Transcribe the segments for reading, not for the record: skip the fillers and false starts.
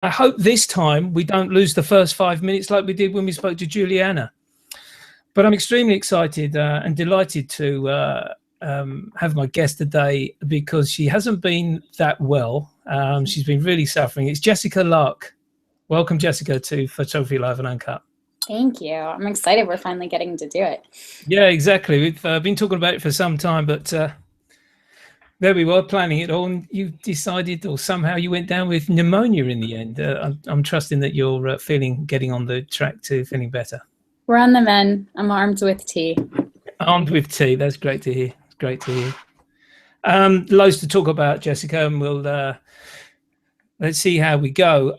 I hope this time we don't lose the first 5 minutes like we did when we spoke to Juliana. But I'm extremely excited and delighted to have my guest today, because she hasn't been that well. She's been really suffering. It's Jessica Lark. Welcome, Jessica, to Photography Live and Uncut. Thank you. I'm excited we're finally getting to do it. Yeah, exactly. We've been talking about it for some time, but there we were planning it all, and you decided, or somehow you went down with pneumonia in the end. I'm trusting that you're getting on the track to feeling better. We're on the mend. I'm armed with tea. Armed with tea. That's great to hear. It's great to hear. Loads to talk about, Jessica, and we'll let's see how we go.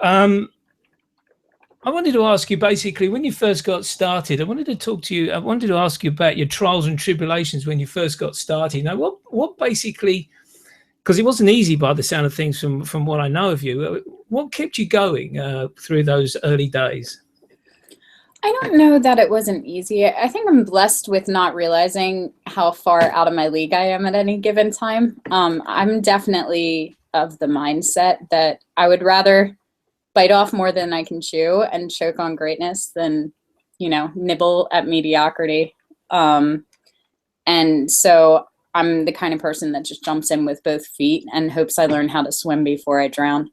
I wanted to ask you, basically, when you first got started, I wanted to ask you about your trials and tribulations when you first got started. Now, what basically, because it wasn't easy by the sound of things from what I know of you, what kept you going through those early days? I don't know that it wasn't easy. I think I'm blessed with not realizing how far out of my league I am at any given time. I'm definitely of the mindset that I would rather bite off more than I can chew and choke on greatness than, nibble at mediocrity. And so I'm the kind of person that just jumps in with both feet and hopes I learn how to swim before I drown.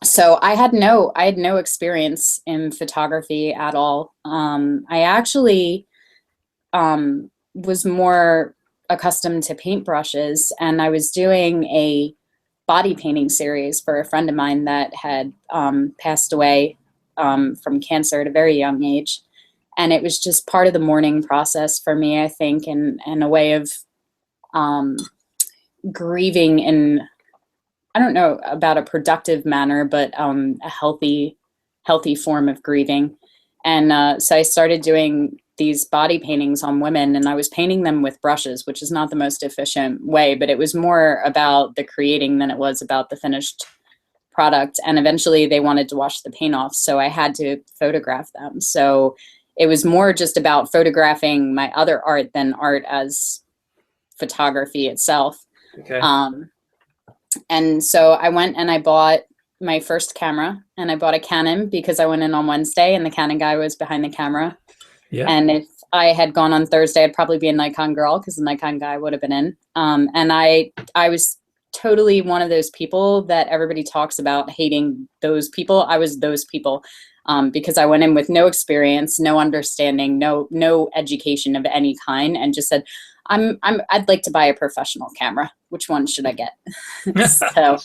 So I had no experience in photography at all. I actually was more accustomed to paintbrushes, and I was doing a body painting series for a friend of mine that had passed away from cancer at a very young age. And it was just part of the mourning process for me, I think, and a way of grieving in, I don't know about a productive manner, but a healthy form of grieving. And so I started doing these body paintings on women, and I was painting them with brushes, which is not the most efficient way, but it was more about the creating than it was about the finished product. And eventually they wanted to wash the paint off, so I had to photograph them. So it was more just about photographing my other art than art as photography itself. Okay. And so I went and I bought my first camera, and I bought a Canon because I went in on Wednesday and the Canon guy was behind the camera. Yeah. And if I had gone on Thursday, I'd probably be a Nikon girl because the Nikon guy would have been in. And I was totally one of those people that everybody talks about hating those people. I was those people because I went in with no experience, no understanding, no education of any kind, and just said, I'd like to buy a professional camera. Which one should I get? So,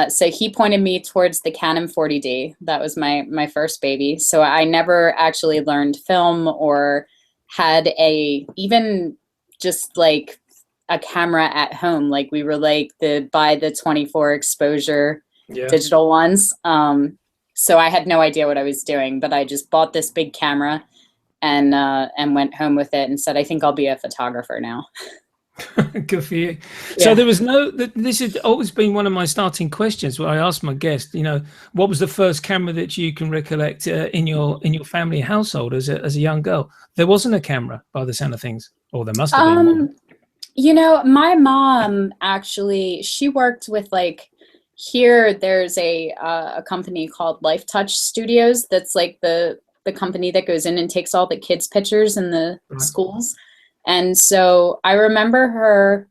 so he pointed me towards the Canon 40D. That was my first baby. So I never actually learned film or had even just like a camera at home. Like we were like buy the 24 exposure digital ones. So I had no idea what I was doing, but I just bought this big camera and went home with it and said, I think I'll be a photographer now. Good for you. Yeah. So there was this has always been one of my starting questions where I asked my guest, what was the first camera that you can recollect in your family household as a young girl? There wasn't a camera by the sound of things, or there must have been. My mom actually, she worked with here there's a company called Life Touch Studios. That's like the company that goes in and takes all the kids' pictures in the schools. And so I remember her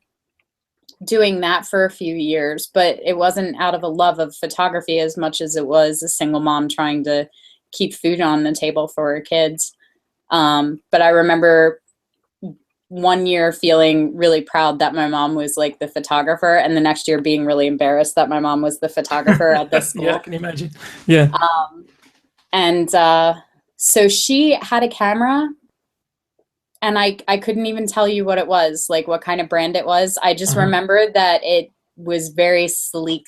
doing that for a few years, but it wasn't out of a love of photography as much as it was a single mom trying to keep food on the table for her kids. But I remember one year feeling really proud that my mom was like the photographer, and the next year being really embarrassed that my mom was the photographer at the school. Yeah, I can imagine. Yeah. So she had a camera, and I couldn't even tell you what it was, like what kind of brand it was. I just remember that it was very sleek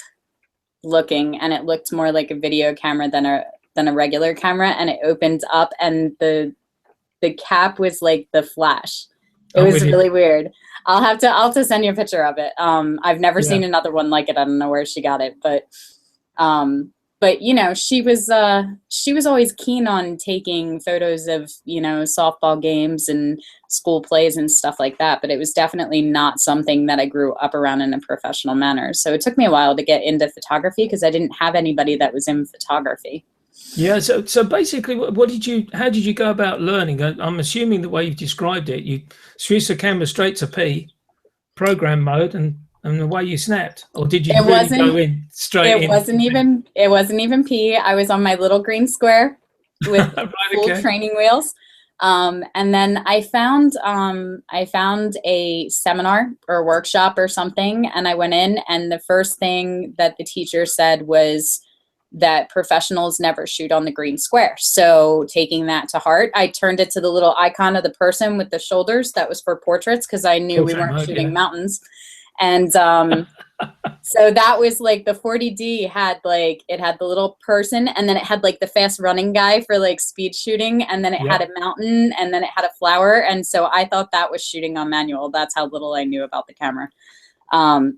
looking, and it looked more like a video camera than a regular camera, and it opened up, and the cap was like the flash. It was really weird. I'll have to send you a picture of it. I've never seen another one like it. I don't know where she got it, but but you know, she was always keen on taking photos of, you know, softball games and school plays and stuff like that. But it was definitely not something that I grew up around in a professional manner. So it took me a while to get into photography because I didn't have anybody that was in photography. Yeah. So basically, how did you go about learning? I'm assuming the way you've described it, you switched the camera straight to P, program mode, and the way you snapped, or did you really go in straight in? It wasn't even P. I was on my little green square with Right, full okay. training wheels. And then I found a seminar or workshop or something, and I went in, and the first thing that the teacher said was that professionals never shoot on the green square. So taking that to heart, I turned it to the little icon of the person with the shoulders. That was for portraits because I knew we weren't shooting mountains. And so that was like the 40D had like, it had the little person, and then it had like the fast running guy for like speed shooting, and then it had a mountain, and then it had a flower. And so I thought that was shooting on manual. That's how little I knew about the camera.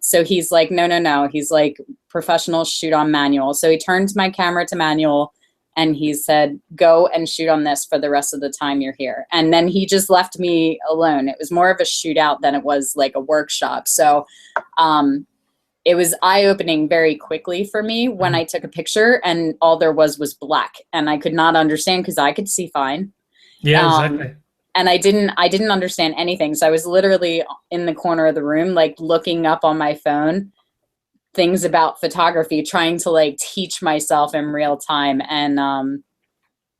So he's like, no. He's like, professionals shoot on manual. So he turned my camera to manual, and he said, go and shoot on this for the rest of the time you're here. And then he just left me alone. It was more of a shootout than it was like a workshop. So it was eye-opening very quickly for me when I took a picture and all there was black, and I could not understand because I could see fine. Yeah, exactly. And I didn't understand anything. So I was literally in the corner of the room, like looking up on my phone, things about photography, trying to like teach myself in real time. And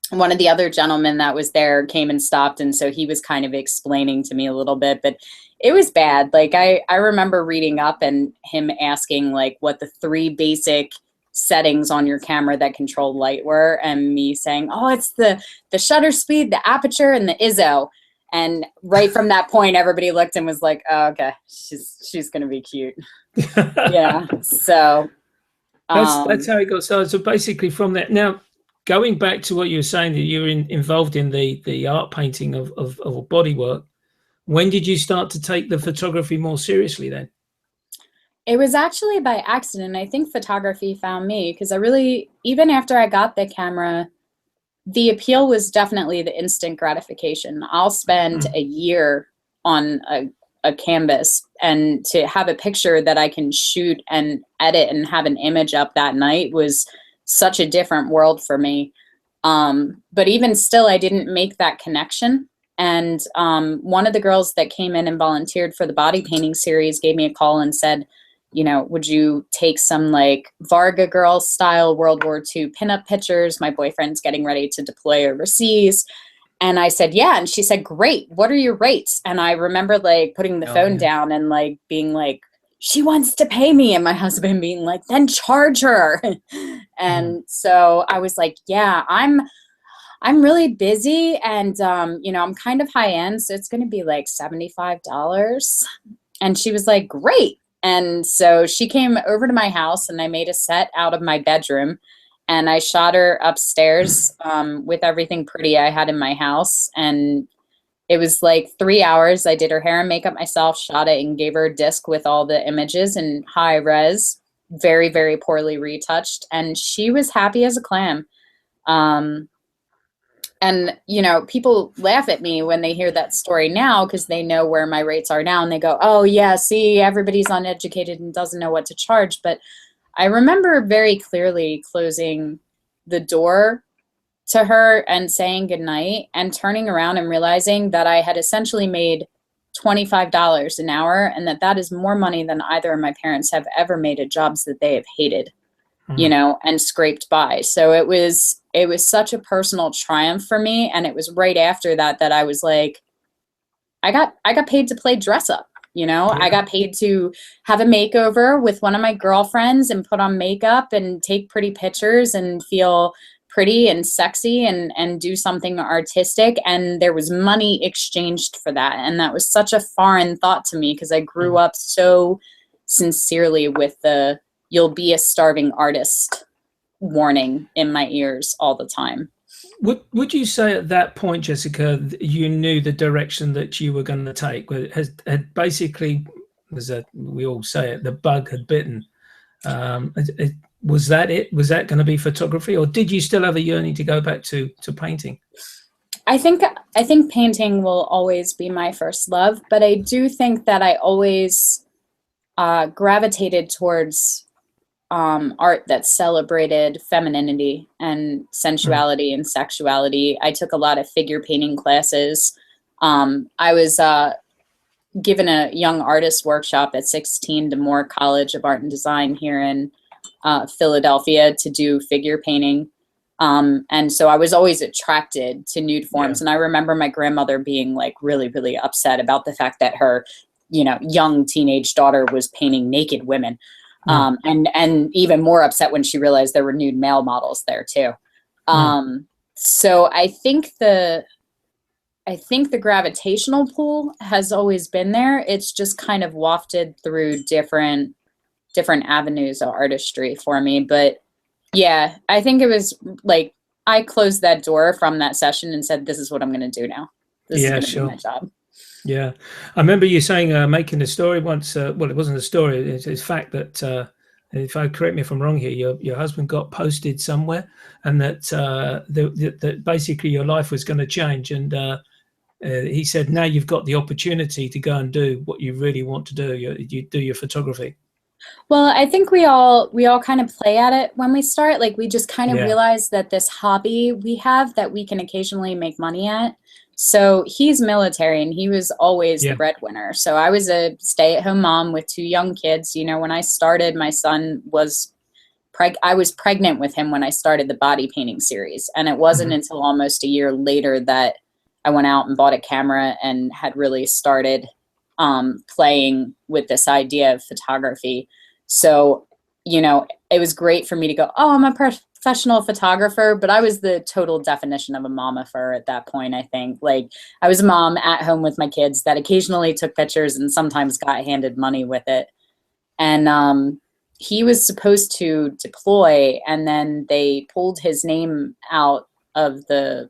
one of the other gentlemen that was there came and stopped. And so he was kind of explaining to me a little bit, but it was bad. Like I remember reading up and him asking like what the 3 basic settings on your camera that control light were, and me saying, oh, it's the shutter speed, the aperture, and the ISO. And right from that point, everybody looked and was like, oh, okay, she's gonna be cute. Yeah. So that's how it got started. So basically from that, now going back to what you were saying, that you were involved in the art painting of body work, when did you start to take the photography more seriously then? it was actually by accident. I think photography found me because even after I got the camera, the appeal was definitely the instant gratification. I'll spend a year on a canvas, and to have a picture that I can shoot and edit and have an image up that night was such a different world for me. But even still, I didn't make that connection. And one of the girls that came in and volunteered for the body painting series gave me a call and said, you know, would you take some like Varga girl style World War II pinup pictures? My boyfriend's getting ready to deploy overseas. And I said, yeah. And she said, great. What are your rates? And I remember like putting the phone down and like being like, she wants to pay me. And my husband being like, then charge her. And so I was like, yeah, I'm really busy, and you know, I'm kind of high end, so it's going to be like $75. And she was like, great. And so she came over to my house, and I made a set out of my bedroom, and I shot her upstairs with everything pretty I had in my house. And it was like 3 hours. I did her hair and makeup myself, shot it, and gave her a disc with all the images in high res, very, very poorly retouched. And she was happy as a clam. And, you know, people laugh at me when they hear that story now because they know where my rates are now, and they go, oh, yeah, see, everybody's uneducated and doesn't know what to charge. But I remember very clearly closing the door to her and saying goodnight and turning around and realizing that I had essentially made $25 an hour, and that is more money than either of my parents have ever made at jobs that they have hated, you know, and scraped by. So it was such a personal triumph for me. And it was right after that I was like, I got paid to play dress up, you know. I got paid to have a makeover with one of my girlfriends and put on makeup and take pretty pictures and feel pretty and sexy and do something artistic. And there was money exchanged for that. And that was such a foreign thought to me because I grew up so sincerely with the "you'll be a starving artist" warning in my ears all the time. Would you say at that point, Jessica, you knew the direction that you were going to take? Had basically, we all say it, the bug had bitten, Was that it? Was that going to be photography, or did you still have a yearning to go back to painting? I think painting will always be my first love, but I do think that I always gravitated towards art that celebrated femininity and sensuality and sexuality. I took a lot of figure painting classes. I was given a young artist workshop at 16 to Moore College of Art and Design here in Philadelphia to do figure painting. And so I was always attracted to nude forms. And I remember my grandmother being like really, really upset about the fact that her, young teenage daughter was painting naked women. And even more upset when she realized there were nude male models there too. So I think the gravitational pull has always been there. It's just kind of wafted through different avenues of artistry for me. But yeah, I think it was like I closed that door from that session and said, this is what I'm going to do now. This is going to be my job. Yeah. I remember you saying, making a story once, well, it wasn't a story. It's a fact that, if I correct me if I'm wrong here, your husband got posted somewhere, and that, that basically your life was going to change. And he said, now you've got the opportunity to go and do what you really want to do. You do your photography. Well, I think we all kind of play at it when we start. Like we just kind of realize that this hobby we have that we can occasionally make money at. So he's military and he was always the breadwinner. So I was a stay-at-home mom with 2 young kids. When I started, my son was I was pregnant with him when I started the body painting series. And it wasn't until almost a year later that I went out and bought a camera and had really started playing with this idea of photography. So, it was great for me to go, oh, I'm a professional photographer, but I was the total definition of a mama-fer at that point, I think. Like, I was a mom at home with my kids that occasionally took pictures and sometimes got handed money with it. And he was supposed to deploy, and then they pulled his name out of the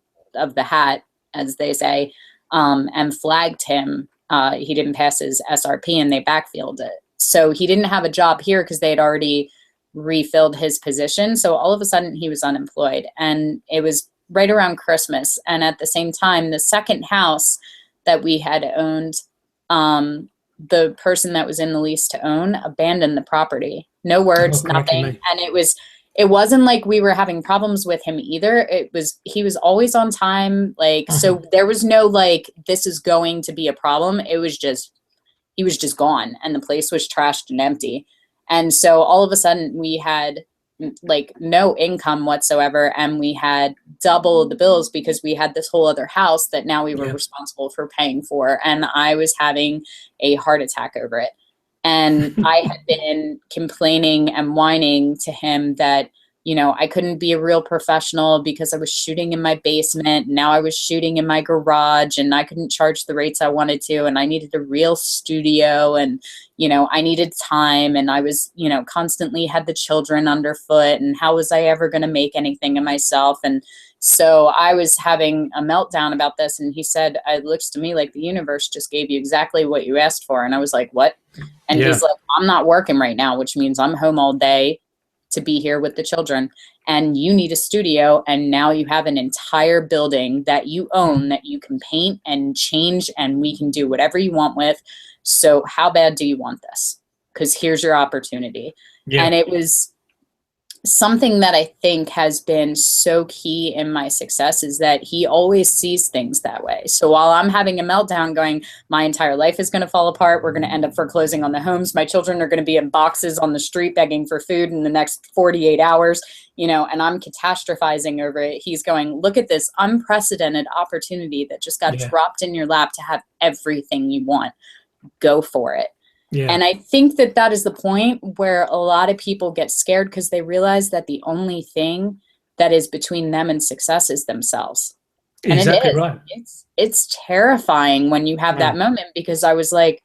hat, as they say, and flagged him. He didn't pass his SRP and they backfilled it. So he didn't have a job here because they had already refilled his position. So all of a sudden he was unemployed, and it was right around Christmas. And at the same time, the second house that we had owned, the person that was in the lease to own abandoned the property. No words, nothing. And it wasn't like we were having problems with him either. He was always on time. Like, so there was no like, this is going to be a problem. It was just, he was just gone and the place was trashed and empty. And so all of a sudden we had like no income whatsoever. And we had double the bills because we had this whole other house that now we were responsible for paying for. And I was having a heart attack over it. And I had been complaining and whining to him that, I couldn't be a real professional because I was shooting in my basement. Now I was shooting in my garage and I couldn't charge the rates I wanted to. And I needed a real studio and, I needed time. And I was, constantly had the children underfoot. And how was I ever going to make anything of myself? And so I was having a meltdown about this. And he said, it looks to me like the universe just gave you exactly what you asked for. And I was like, what? And he's like, I'm not working right now, which means I'm home all day to be here with the children. And you need a studio. And now you have an entire building that you own that you can paint and change and we can do whatever you want with. So how bad do you want this? Because here's your opportunity. And it was something that I think has been so key in my success is that he always sees things that way. So while I'm having a meltdown going, my entire life is going to fall apart. We're going to end up foreclosing on the homes. My children are going to be in boxes on the street begging for food in the next 48 hours, and I'm catastrophizing over it. He's going, look at this unprecedented opportunity that just got dropped in your lap to have everything you want. Go for it. And I think that is the point where a lot of people get scared because they realize that the only thing that is between them and success is themselves. And exactly right. It's terrifying when you have that moment, because I was like,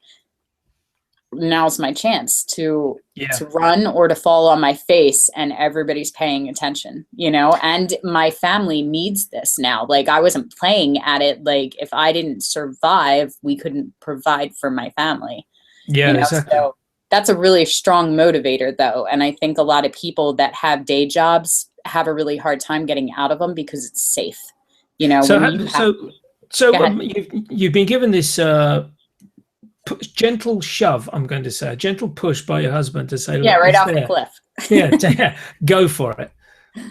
now's my chance to run or to fall on my face, and everybody's paying attention, and my family needs this now. Like, I wasn't playing at it. Like, if I didn't survive, we couldn't provide for my family. Exactly. that's a really strong motivator though. And I think a lot of people that have day jobs have a really hard time getting out of them because it's safe. You know, So, when you you've been given this gentle shove, I'm going to say, a gentle push by your husband to say, yeah, look, right off the cliff. yeah, go for it.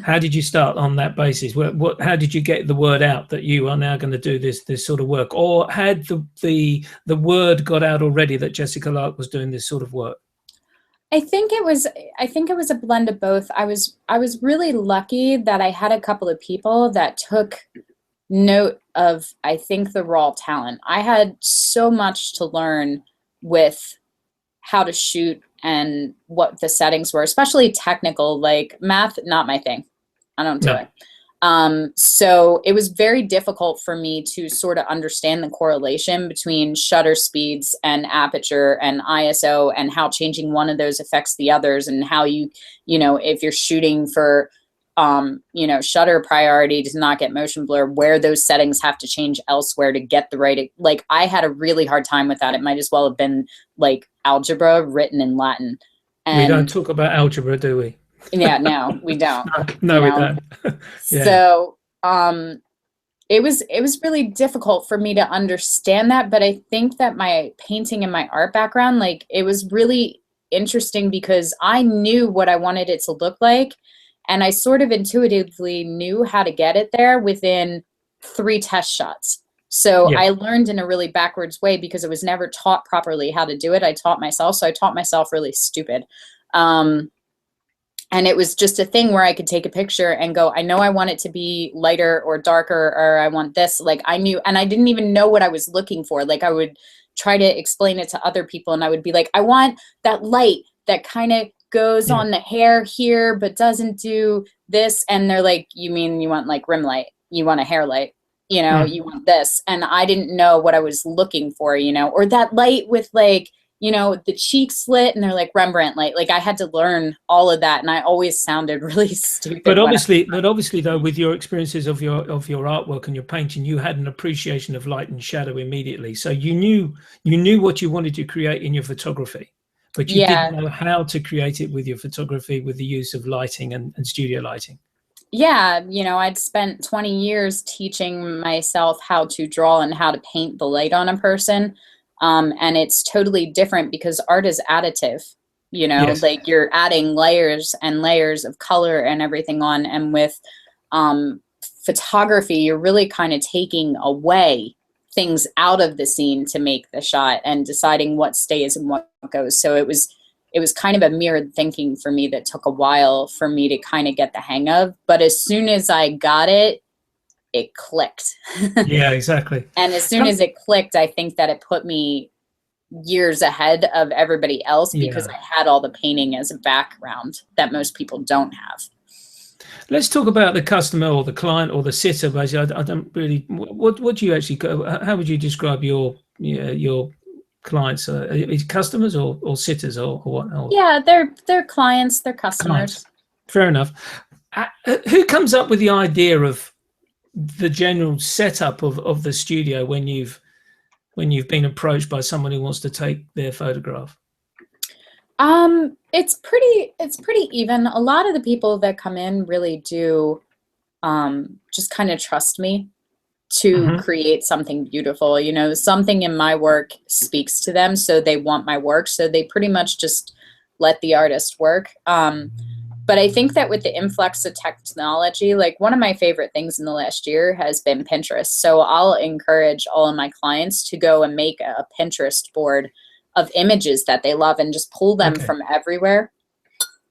How did you start on that basis? How did you get the word out that you are now going to do this sort of work, or had the word got out already that Jessica Lark was doing this sort of work? I think it was a blend of both. I was really lucky that I had a couple of people that took note of, I think, the raw talent. I had so much to learn with how to shoot and what the settings were, especially technical, like math, not my thing. I don't do it. So it was very difficult for me to sort of understand the correlation between shutter speeds and aperture and ISO and how changing one of those affects the others, and how you know, if you're shooting for, you know, shutter priority does not get motion blur, where those settings have to change elsewhere to get the right, like I had a really hard time with that. It might as well have been like algebra written in Latin. And we don't talk about algebra, do we? Yeah, no, we don't. No, we don't. Yeah. So it was really difficult for me to understand that, but I think that my painting and my art background, like, it was really interesting because I knew what I wanted it to look like, and I sort of intuitively knew how to get it there within 3 test shots. So I learned in a really backwards way because I was never taught properly how to do it. I taught myself, so I taught myself really stupid. And it was just a thing where I could take a picture and go, I know I want it to be lighter or darker, or I want this. Like, I knew, and I didn't even know what I was looking for. Like, I would try to explain it to other people, and I would be like, I want that light that kind of goes on the hair here, but doesn't do this. And they're like, you mean you want like rim light? You want a hair light? You know, you want this. And I didn't know what I was looking for, you know, or that light with like, you know, the cheek slit, and they're like Rembrandt light. Like, I had to learn all of that, and I always sounded really stupid. But obviously though, with your experiences of your artwork and your painting, you had an appreciation of light and shadow immediately. So you knew what you wanted to create in your photography, but you didn't know how to create it with your photography with the use of lighting and studio lighting. Yeah, you know, I'd spent 20 years teaching myself how to draw and how to paint the light on a person. And it's totally different because art is additive, you know, like you're adding layers and layers of color and everything on. And with photography, you're really kind of taking away things out of the scene to make the shot and deciding what stays and what goes. So it was kind of a mirrored thinking for me that took a while for me to kind of get the hang of. But as soon as I got it, it clicked. Yeah, exactly. And as soon as it clicked, I think that it put me years ahead of everybody else because I had all the painting as a background that most people don't have. Let's talk about the customer or the client or the sitter. Basically, I don't really. What do you actually? How would you describe your clients? Customers or sitters or what? Yeah, they're clients. They're customers. Clients. Fair enough. Who comes up with the idea of the general setup of the studio when you've been approached by someone who wants to take their photograph? It's pretty even. A lot of the people that come in really do just kind of trust me to create something beautiful. You know, something in my work speaks to them, so they want my work, so they pretty much just let the artist work. But I think that with the influx of technology, like one of my favorite things in the last year has been Pinterest. So I'll encourage all of my clients to go and make a Pinterest board of images that they love and just pull them from everywhere.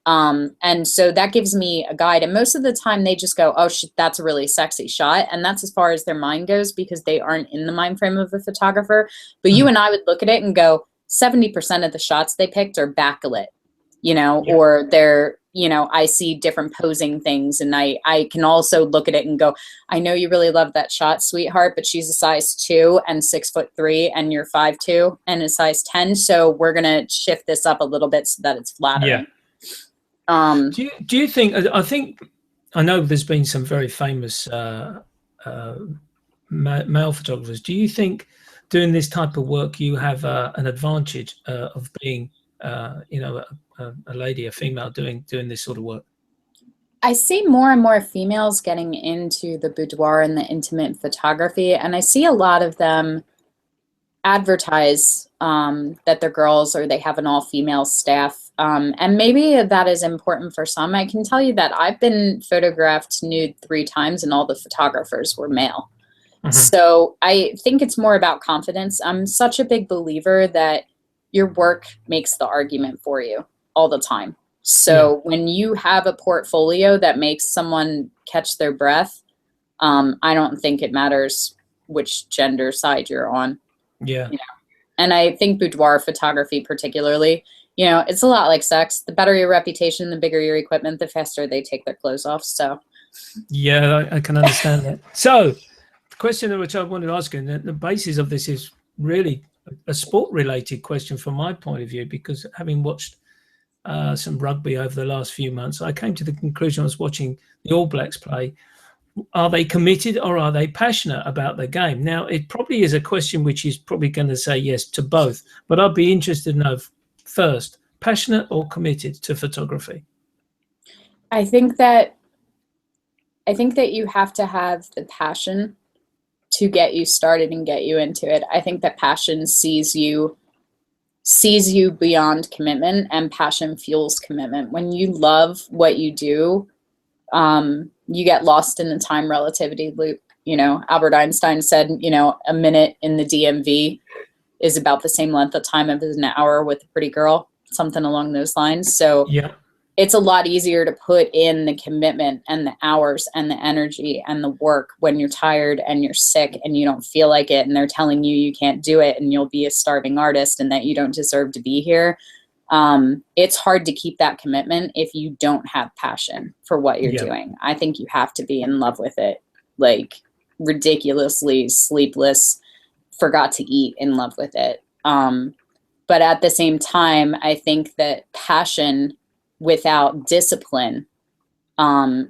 And so that gives me a guide. And most of the time they just go, oh, that's a really sexy shot. And that's as far as their mind goes because they aren't in the mind frame of a photographer. But you and I would look at it and go, 70% of the shots they picked are backlit, you know, or they're, you know, I see different posing things, and I can also look at it and go, I know you really love that shot, sweetheart, but she's a size 2 and 6'3", and you're 5'2" and a size 10. So we're going to shift this up a little bit so that it's flattering. Yeah. Do you think, I know there's been some very famous male photographers. Do you think doing this type of work, you have an advantage of being a lady, a female doing this sort of work? I see more and more females getting into the boudoir and the intimate photography, and I see a lot of them advertise that they're girls or they have an all-female staff, and maybe that is important for some. I can tell you that I've been photographed nude 3 times and all the photographers were male. So I think it's more about confidence. I'm such a big believer that your work makes the argument for you all the time. So when you have a portfolio that makes someone catch their breath, I don't think it matters which gender side you're on. Yeah. And I think boudoir photography particularly, it's a lot like sex. The better your reputation, the bigger your equipment, the faster they take their clothes off. So yeah, I can understand that. So the question which I wanted to ask you, and the basis of this is really a sport related question from my point of view, because having watched some rugby over the last few months, I came to the conclusion, I was watching the All Blacks play, are they committed or are they passionate about the game? Now, it probably is a question which is probably going to say yes to both, but I'd be interested to know first, passionate or committed to photography? I think that you have to have the passion to get you started and get you into it. I think that passion sees you beyond commitment, and passion fuels commitment. When you love what you do, you get lost in the time relativity loop. Albert Einstein said, a minute in the DMV is about the same length of time as an hour with a pretty girl, something along those lines. So it's a lot easier to put in the commitment and the hours and the energy and the work when you're tired and you're sick and you don't feel like it, and they're telling you you can't do it and you'll be a starving artist and that you don't deserve to be here. It's hard to keep that commitment if you don't have passion for what you're doing. I think you have to be in love with it, like ridiculously sleepless, forgot to eat, in love with it. But at the same time, I think that passion without discipline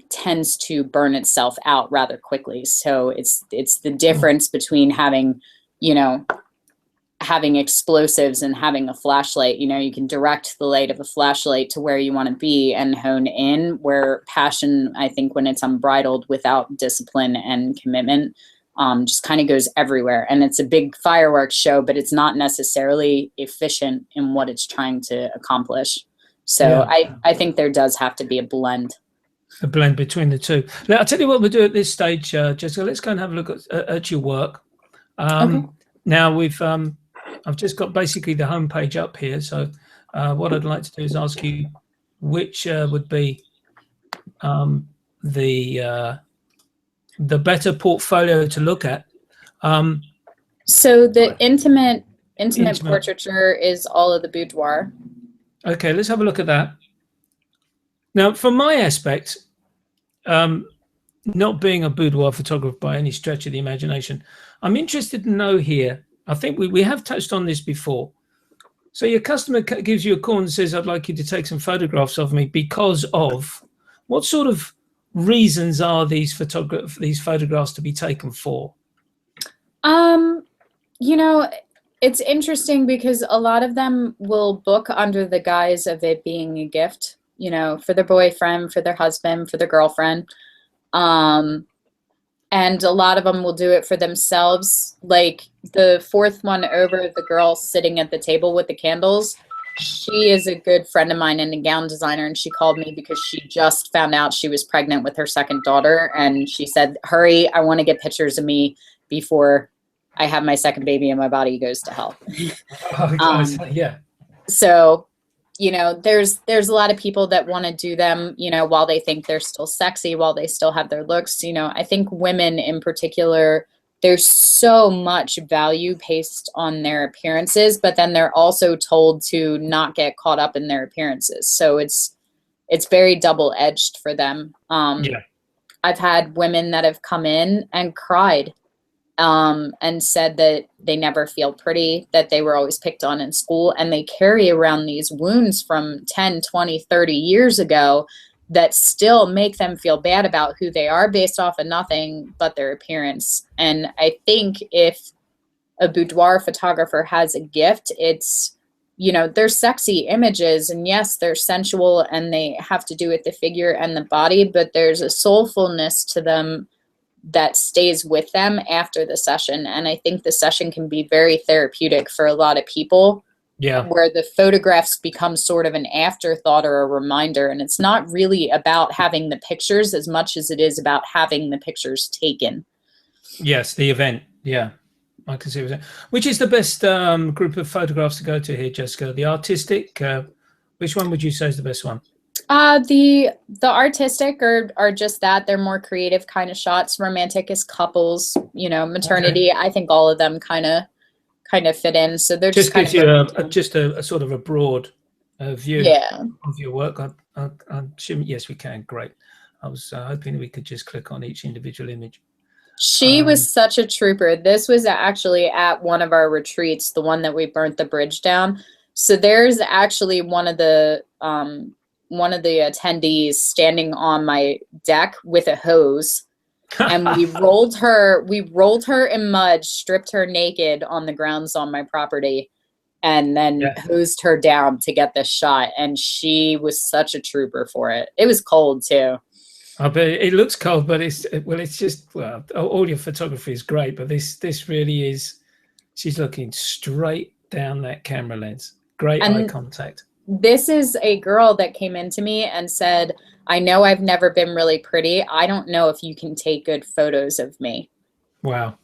tends to burn itself out rather quickly. So it's the difference between having explosives and having a flashlight. You can direct the light of a flashlight to where you want to be and hone in, where passion, I think, when it's unbridled without discipline and commitment, just kind of goes everywhere. And it's a big fireworks show, but it's not necessarily efficient in what it's trying to accomplish. So I think there does have to be a blend. A blend between the two. Now, I'll tell you what we'll do at this stage, Jessica. Let's go and have a look at your work. Now, I've just got basically the homepage up here. So what I'd like to do is ask you which would be the better portfolio to look at. So the intimate portraiture is all of the boudoir. Okay, let's have a look at that. Now, from my aspect, not being a boudoir photographer by any stretch of the imagination, I'm interested to know here, I think we have touched on this before. So your customer gives you a call and says, I'd like you to take some photographs of me because of, what sort of reasons are these photographs to be taken for? It's interesting because a lot of them will book under the guise of it being a gift, for their boyfriend, for their husband, for their girlfriend. And a lot of them will do it for themselves. Like the fourth one over, the girl sitting at the table with the candles, she is a good friend of mine and a gown designer. And she called me because she just found out she was pregnant with her second daughter. And she said, hurry, I want to get pictures of me before I have my second baby and my body goes to hell. So, there's a lot of people that want to do them, while they think they're still sexy, while they still have their looks. I think women in particular, there's so much value placed on their appearances, but then they're also told to not get caught up in their appearances. So it's very double-edged for them. I've had women that have come in and cried and said that they never feel pretty, that they were always picked on in school, and they carry around these wounds from 10, 20, 30 years ago that still make them feel bad about who they are based off of nothing but their appearance. And I think if a boudoir photographer has a gift, it's you know, they're sexy images, and yes, they're sensual and they have to do with the figure and the body, but there's a soulfulness to them that stays with them after the session. And I think the session can be very therapeutic for a lot of people. Yeah. Where the photographs become sort of an afterthought or a reminder. And it's not really about having the pictures as much as it is about having the pictures taken. Yes, the event. Yeah, I can see what you're saying. Which is the best group of photographs to go to here, Jessica? The artistic? Which one would you say is the best one? The artistic are just that. They're more creative kind of shots. Romantic is couples, you know, maternity. Okay. I think all of them kind of fit in. So they're just gives you a sort of a broad view of your work. I'm assuming, yes, we can. Great. I was hoping we could just click on each individual image. She was such a trooper. This was actually at one of our retreats, the one that we burnt the bridge down. So there's actually one of the attendees standing on my deck with a hose. And we rolled her in mud, stripped her naked on the grounds on my property, and then hosed her down to get this shot. And she was such a trooper for it. It was cold too. I bet it looks cold, but it's just, all your photography is great, but this really is, she's looking straight down that camera lens. Great eye contact. This is a girl that came into me and said, I know I've never been really pretty. I don't know if you can take good photos of me. Wow.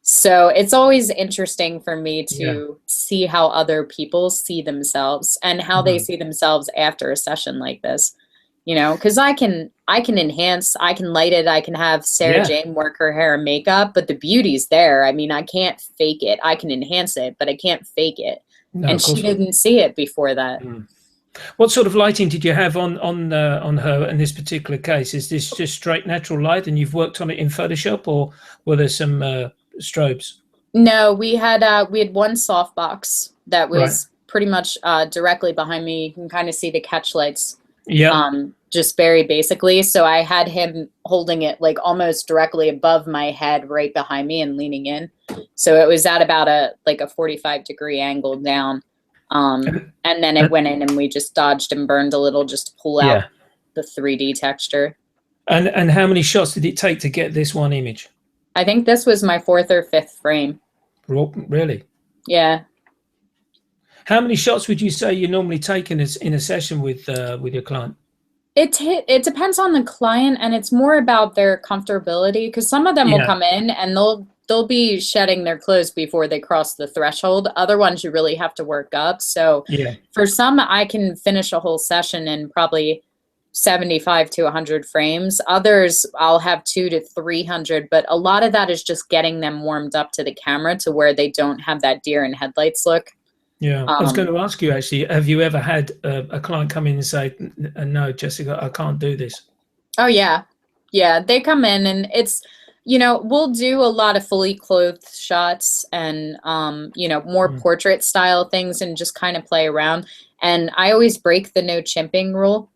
So it's always interesting for me to see how other people see themselves and how they see themselves after a session like this. You know, because I can enhance, I can light it, I can have Sarah Jane work her hair and makeup, but the beauty's there. I mean, I can't fake it. I can enhance it, but I can't fake it. No, and she didn't see it before that. What sort of lighting did you have on her in this particular case? Is this just straight natural light and you've worked on it in Photoshop, or were there some strobes? No, we had one softbox that was pretty much directly behind me. You can kind of see the catch lights. Yeah. Just very basically. So I had him holding it like almost directly above my head, right behind me and leaning in. So it was at about a 45-degree angle down. And then it went in and we just dodged and burned a little just to pull out the 3D texture. And how many shots did it take to get this one image? I think this was my 4th or 5th frame. Really? Yeah. How many shots would you say you normally take in a session with your client? It depends on the client, and it's more about their comfortability, because some of them will come in and they'll be shedding their clothes before they cross the threshold. Other ones you really have to work up. So for some, I can finish a whole session in probably 75 to 100 frames. Others I'll have 200 to 300, but a lot of that is just getting them warmed up to the camera to where they don't have that deer in headlights look. Yeah, I was going to ask you actually, have you ever had a client come in and say, no, Jessica, I can't do this? Oh, yeah. Yeah, they come in and it's, you know, we'll do a lot of fully clothed shots and, you know, more portrait style things and just kind of play around. And I always break the no chimping rule.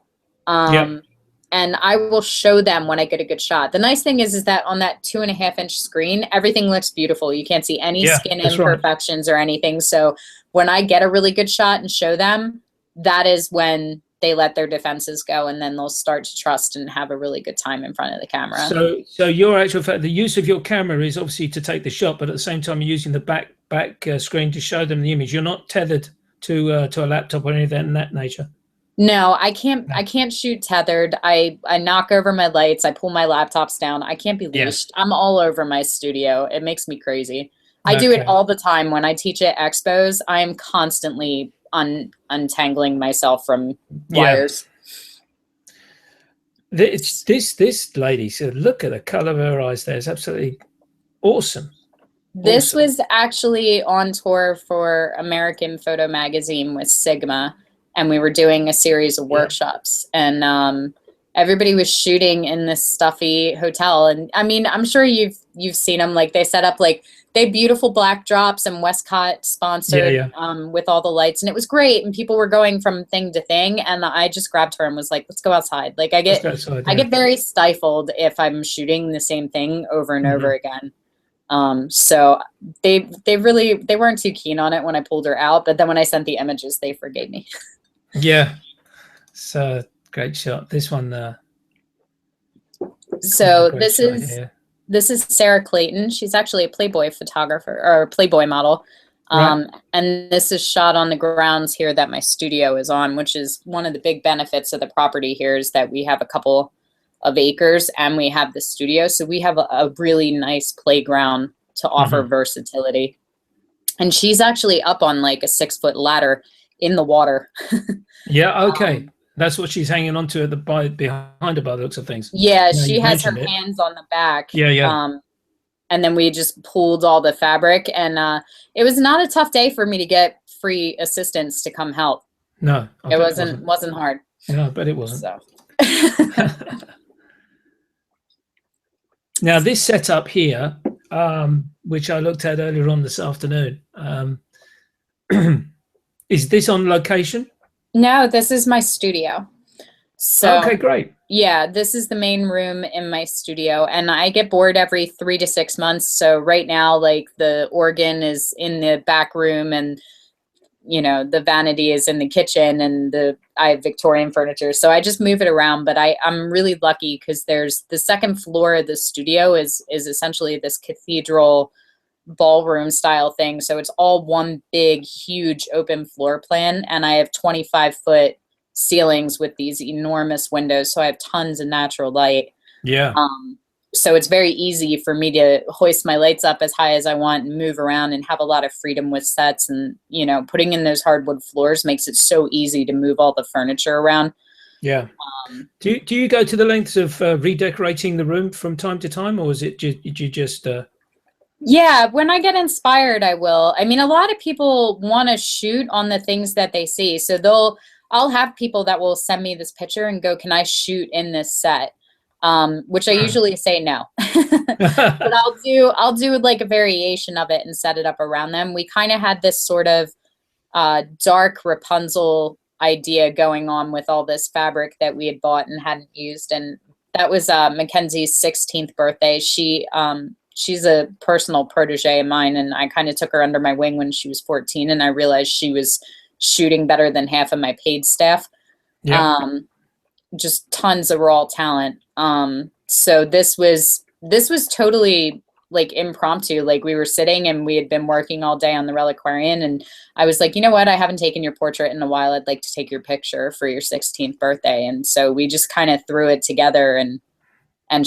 And I will show them when I get a good shot. The nice thing is that on that 2.5-inch screen, everything looks beautiful. You can't see any skin imperfections or anything. So when I get a really good shot and show them, that is when they let their defenses go, and then they'll start to trust and have a really good time in front of the camera. So your actual fact, the use of your camera is obviously to take the shot, but at the same time you're using the back screen to show them the image. You're not tethered to a laptop or anything in that nature. No, I can't shoot tethered. I knock over my lights. I pull my laptops down. I can't be leashed. I'm all over my studio. It makes me crazy. I do it all the time. When I teach at expos, I am constantly untangling myself from wires. This lady, so look at the color of her eyes there. It's absolutely awesome. This was actually on tour for American Photo Magazine with Sigma. And we were doing a series of workshops, and everybody was shooting in this stuffy hotel. And I mean, I'm sure you've seen them. Like they set up they have beautiful black drops, and Westcott sponsored with all the lights, and it was great. And people were going from thing to thing, and I just grabbed her and was like, "Let's go outside." Like I get very stifled if I'm shooting the same thing over and over again. So they weren't too keen on it when I pulled her out, but then when I sent the images, they forgave me. Yeah. So great shot. This one. So this is Sarah Clayton. She's actually a Playboy photographer or Playboy model. Right. And this is shot on the grounds here that my studio is on, which is one of the big benefits of the property here is that we have a couple of acres and we have the studio. So we have a really nice playground to offer versatility. And she's actually up on like a 6-foot ladder in the water. Yeah. Okay. That's what she's hanging on to behind her by the looks of things. Yeah, she has her hands on the back. Yeah. And then we just pulled all the fabric, and it was not a tough day for me to get free assistants to come help. No, it wasn't hard. No, but it wasn't. So. Now this setup here, which I looked at earlier on this afternoon, is this on location? No, this is my studio. So okay, great. Yeah, this is the main room in my studio, and I get bored every 3 to 6 months. So right now, like the organ is in the back room, and the vanity is in the kitchen, and I have Victorian furniture. So I just move it around. But I'm really lucky because there's the second floor of the studio is essentially this cathedral ballroom style thing. So it's all one big, huge open floor plan, and I have 25-foot ceilings with these enormous windows, so I have tons of natural light. Yeah. So it's very easy for me to hoist my lights up as high as I want and move around and have a lot of freedom with sets. And putting in those hardwood floors makes it so easy to move all the furniture around. Yeah. Do you go to the lengths of redecorating the room from time to time, or is it just Yeah, when I get inspired, I will. I mean, a lot of people want to shoot on the things that they see, so I'll have people that will send me this picture and go, "Can I shoot in this set?" Which I usually say no. But I'll do like a variation of it and set it up around them. We kind of had this sort of dark Rapunzel idea going on with all this fabric that we had bought and hadn't used. And that was Mackenzie's 16th birthday. She's a personal protege of mine, and I kind of took her under my wing when she was 14, and I realized she was shooting better than half of my paid staff. Yeah. Just tons of raw talent. So this was totally like impromptu. Like we were sitting and we had been working all day on the reliquarian, and I was like, you know what? I haven't taken your portrait in a while. I'd like to take your picture for your 16th birthday. And so we just kind of threw it together and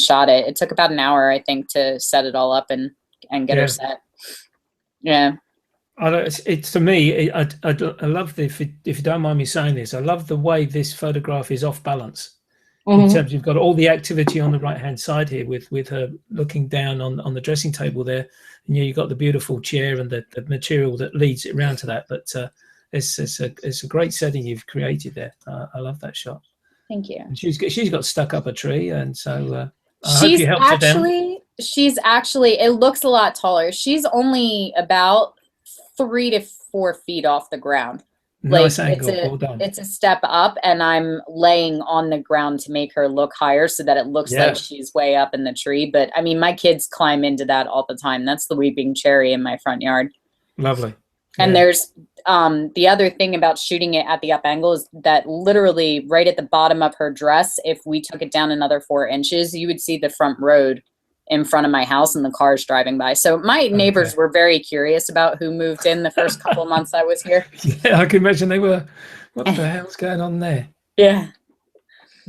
shot it. It took about an hour, I think, to set it all up and get her set. Yeah. It's to me, I love if you don't mind me saying this, I love the way this photograph is off balance. In terms, you've got all the activity on the right hand side here with her looking down on the dressing table there, and you've got the beautiful chair and the material that leads it around to that. But it's a great setting you've created there. I love that shot. Thank you. And she's got stuck up a tree, and so I hope you helped her down. She's actually, it looks a lot taller. She's only about 3 to 4 feet off the ground. Nice angle. It's a step up, and I'm laying on the ground to make her look higher so that it looks like she's way up in the tree. But I mean, my kids climb into that all the time. That's the weeping cherry in my front yard. Lovely. And there's the other thing about shooting it at the up angle is that literally right at the bottom of her dress, if we took it down another 4 inches, you would see the front road in front of my house and the cars driving by. So my neighbors were very curious about who moved in the first couple of months I was here. Yeah, I can imagine they were, what the hell's going on there? Yeah.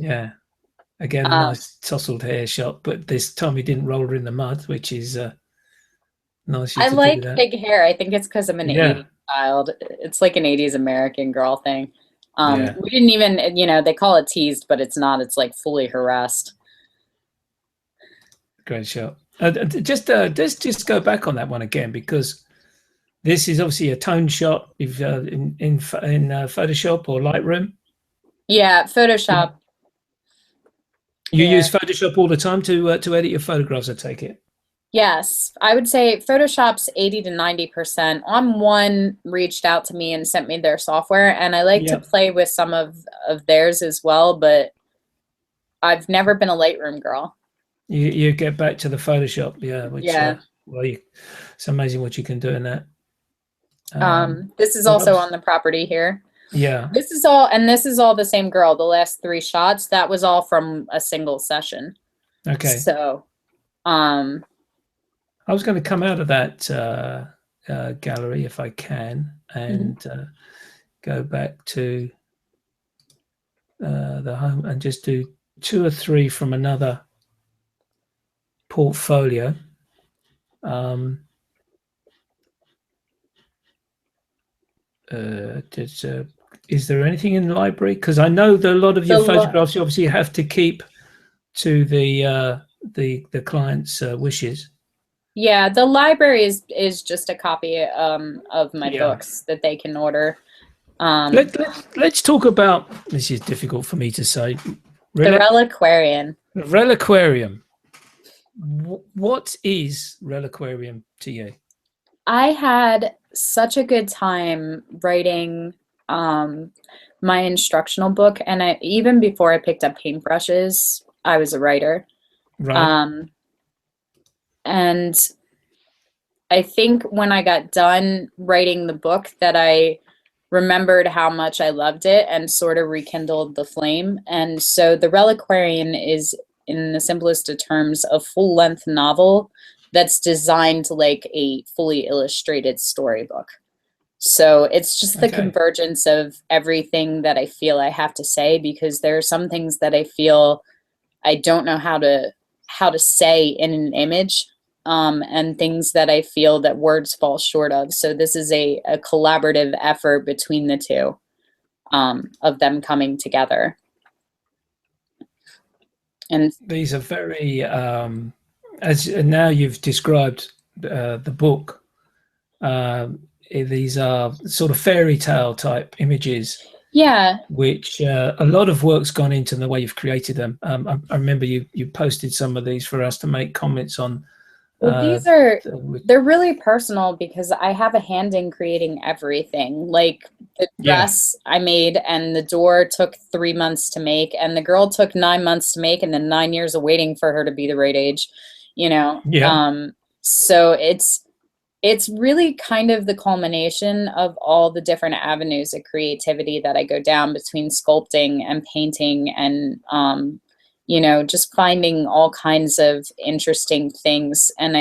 Yeah. Again, a nice tousled hair shot, but this time he didn't roll her in the mud, which is nice. I like big hair. I think it's because I'm an 80s child. It's like an 80s American girl thing. We didn't even, they call it teased, but it's not. It's like fully harassed. Great shot. Let's just go back on that one again, because this is obviously a tone shot in Photoshop or Lightroom. Yeah, Photoshop. You use Photoshop all the time to edit your photographs, I take it. Yes, I would say Photoshop's 80 to 90%. One reached out to me and sent me their software, and I like to play with some of theirs as well, but I've never been a Lightroom girl. You get back to the Photoshop, which Well, it's amazing what you can do in that. This is also on the property here. Yeah. This is all the same girl. The last 3 shots, that was all from a single session. Okay. So, I was going to come out of that gallery if I can, and go back to the home and just do 2 or 3 from another portfolio. Is there anything in the library? Because I know that a lot of your photographs you obviously have to keep to the client's wishes. Yeah, the library is just a copy of my books that they can order. Let's talk about, this is difficult for me to say. The Reliquarian. The Reliquarium. What is Reliquarium to you? I had such a good time writing my instructional book, and even before I picked up paintbrushes, I was a writer. Right. And I think when I got done writing the book that I remembered how much I loved it and sort of rekindled the flame. And so the Reliquarian is, in the simplest of terms, a full-length novel that's designed like a fully illustrated storybook. So it's just the convergence of everything that I feel I have to say, because there are some things that I feel I don't know how to say in an image, and things that I feel that words fall short of. So this is a collaborative effort between the two, of them coming together. And these are very, as now you've described the book, these are sort of fairy tale type images. Yeah. Which a lot of work's gone into the way you've created them. I remember you posted some of these for us to make comments on. Well, they're really personal because I have a hand in creating everything. Like the dress I made, and the door took 3 months to make, and the girl took 9 months to make, and then 9 years of waiting for her to be the right age, you know? Yeah. So it's really kind of the culmination of all the different avenues of creativity that I go down between sculpting and painting and, you know, just finding all kinds of interesting things. And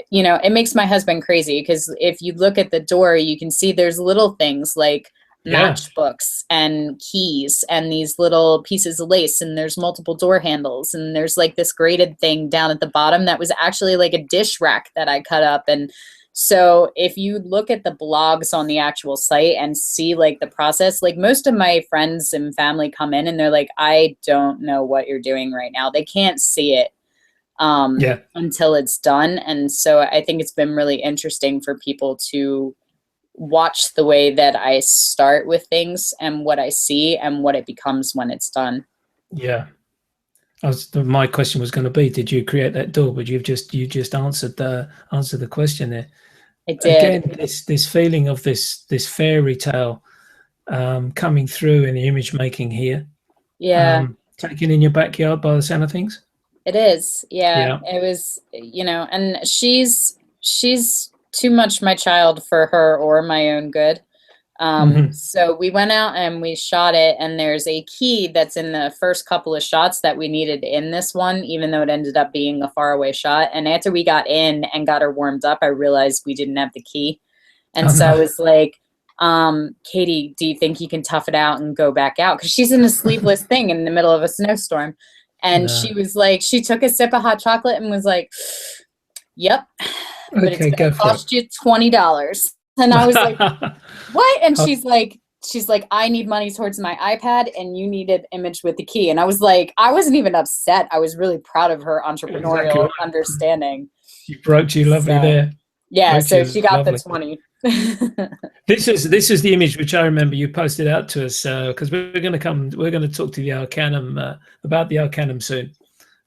you know, it makes my husband crazy because if you look at the door, you can see there's little things like matchbooks and keys and these little pieces of lace, and there's multiple door handles, and there's like this grated thing down at the bottom that was actually like a dish rack that I cut up. And so if you look at the blogs on the actual site and see like the process, like most of my friends and family come in and they're like, I don't know what you're doing right now. They can't see it until it's done. And so I think it's been really interesting for people to watch the way that I start with things and what I see and what it becomes when it's done. Yeah. My question was going to be, did you create that door? But you just answered the question there. I did. Again, this feeling of this fairy tale coming through in the image making here. Yeah. Taken in your backyard by the sound of things. It is. Yeah. It was, you know, and she's too much my child for her or my own good. So we went out and we shot it, and there's a key that's in the first couple of shots that we needed in this one, even though it ended up being a faraway shot. And after we got in and got her warmed up, I realized we didn't have the key. And I was like, Katie, do you think you can tough it out and go back out? Because she's in a sleeveless thing in the middle of a snowstorm. And she was like, she took a sip of hot chocolate and was like, yep, but it's going to cost you $20. And I was like, what? And she's like, I need money towards my iPad and you need it imaged with the key. And I was like, I wasn't even upset. I was really proud of her entrepreneurial understanding. She broke you lovely there. Yeah, so she got the 20. This is the image which I remember you posted out to us, because we're going to talk to the Arcanum about the Arcanum soon.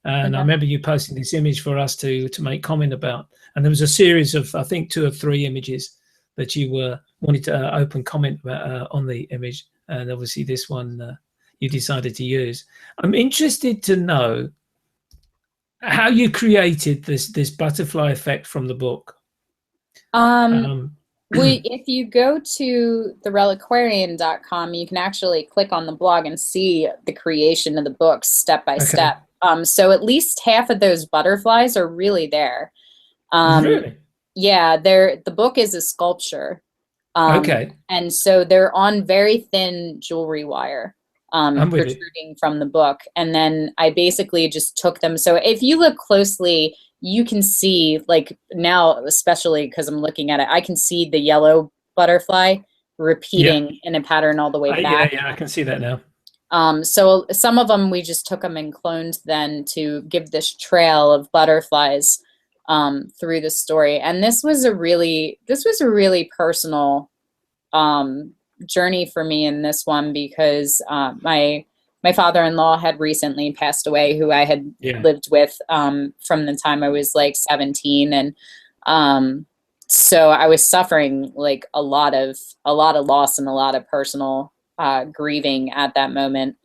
And I remember you posting this image for us to make comment about. And there was a series of, I think, 2 or 3 images that you wanted to open comment about, on the image, and obviously this one you decided to use. I'm interested to know how you created this butterfly effect from the book. If you go to thereliquarian.com, you can actually click on the blog and see the creation of the books step by step. So at least half of those butterflies are really there. Really? Yeah, the book is a sculpture. And so they're on very thin jewelry wire, protruding from the book. And then I basically just took them. So if you look closely, you can see, like now, especially because I'm looking at it, I can see the yellow butterfly repeating in a pattern all the way back. Yeah, I can see that now. So some of them, we just took them and cloned then to give this trail of butterflies through the story. And this was a really personal journey for me in this one, because my father-in-law had recently passed away, who I had lived with from the time I was like 17. And so I was suffering like a lot of loss and a lot of personal grieving at that moment.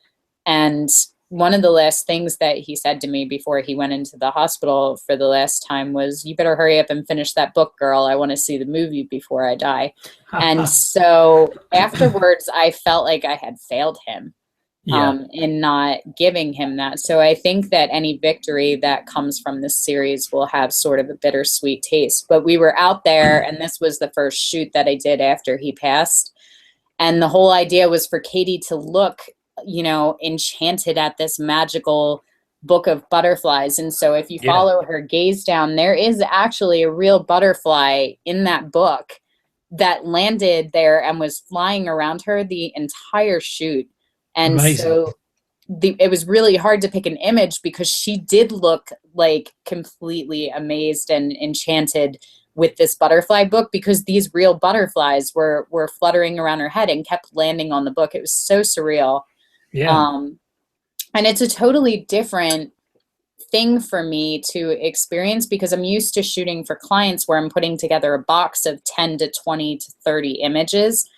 And one of the last things that he said to me before he went into the hospital for the last time was, "You better hurry up and finish that book, girl. I want to see the movie before I die." And so afterwards, I felt like I had failed him in not giving him that. So I think that any victory that comes from this series will have sort of a bittersweet taste. But we were out there, and this was the first shoot that I did after he passed. And the whole idea was for Katie to look, you know, enchanted at this magical book of butterflies. And so if you follow her gaze down, there is actually a real butterfly in that book that landed there and was flying around her the entire shoot. And amazing. So it was really hard to pick an image, because she did look like completely amazed and enchanted with this butterfly book, because these real butterflies were fluttering around her head and kept landing on the book. It was so surreal. And it's a totally different thing for me to experience, because I'm used to shooting for clients where I'm putting together a box of 10 to 20 to 30 images.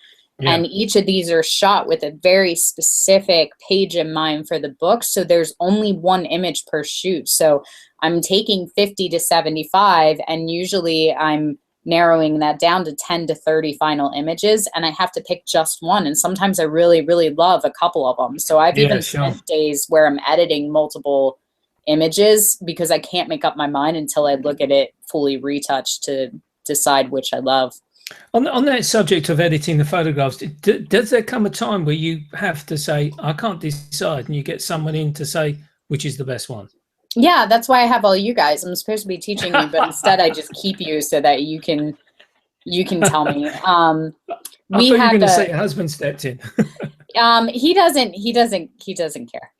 And each of these are shot with a very specific page in mind for the book. So there's only one image per shoot. So I'm taking 50 to 75, and usually I'm narrowing that down to 10 to 30 final images, and I have to pick just one. And sometimes I really, really love a couple of them. So I've even spent days where I'm editing multiple images, because I can't make up my mind until I look at it fully retouched to decide which I love. On that subject of editing the photographs, does there come a time where you have to say, I can't decide, and you get someone in to say which is the best one? Yeah, that's why I have all you guys. I'm supposed to be teaching you, but instead I just keep you so that you can tell me. I thought you were going to say your husband stepped in. He doesn't care.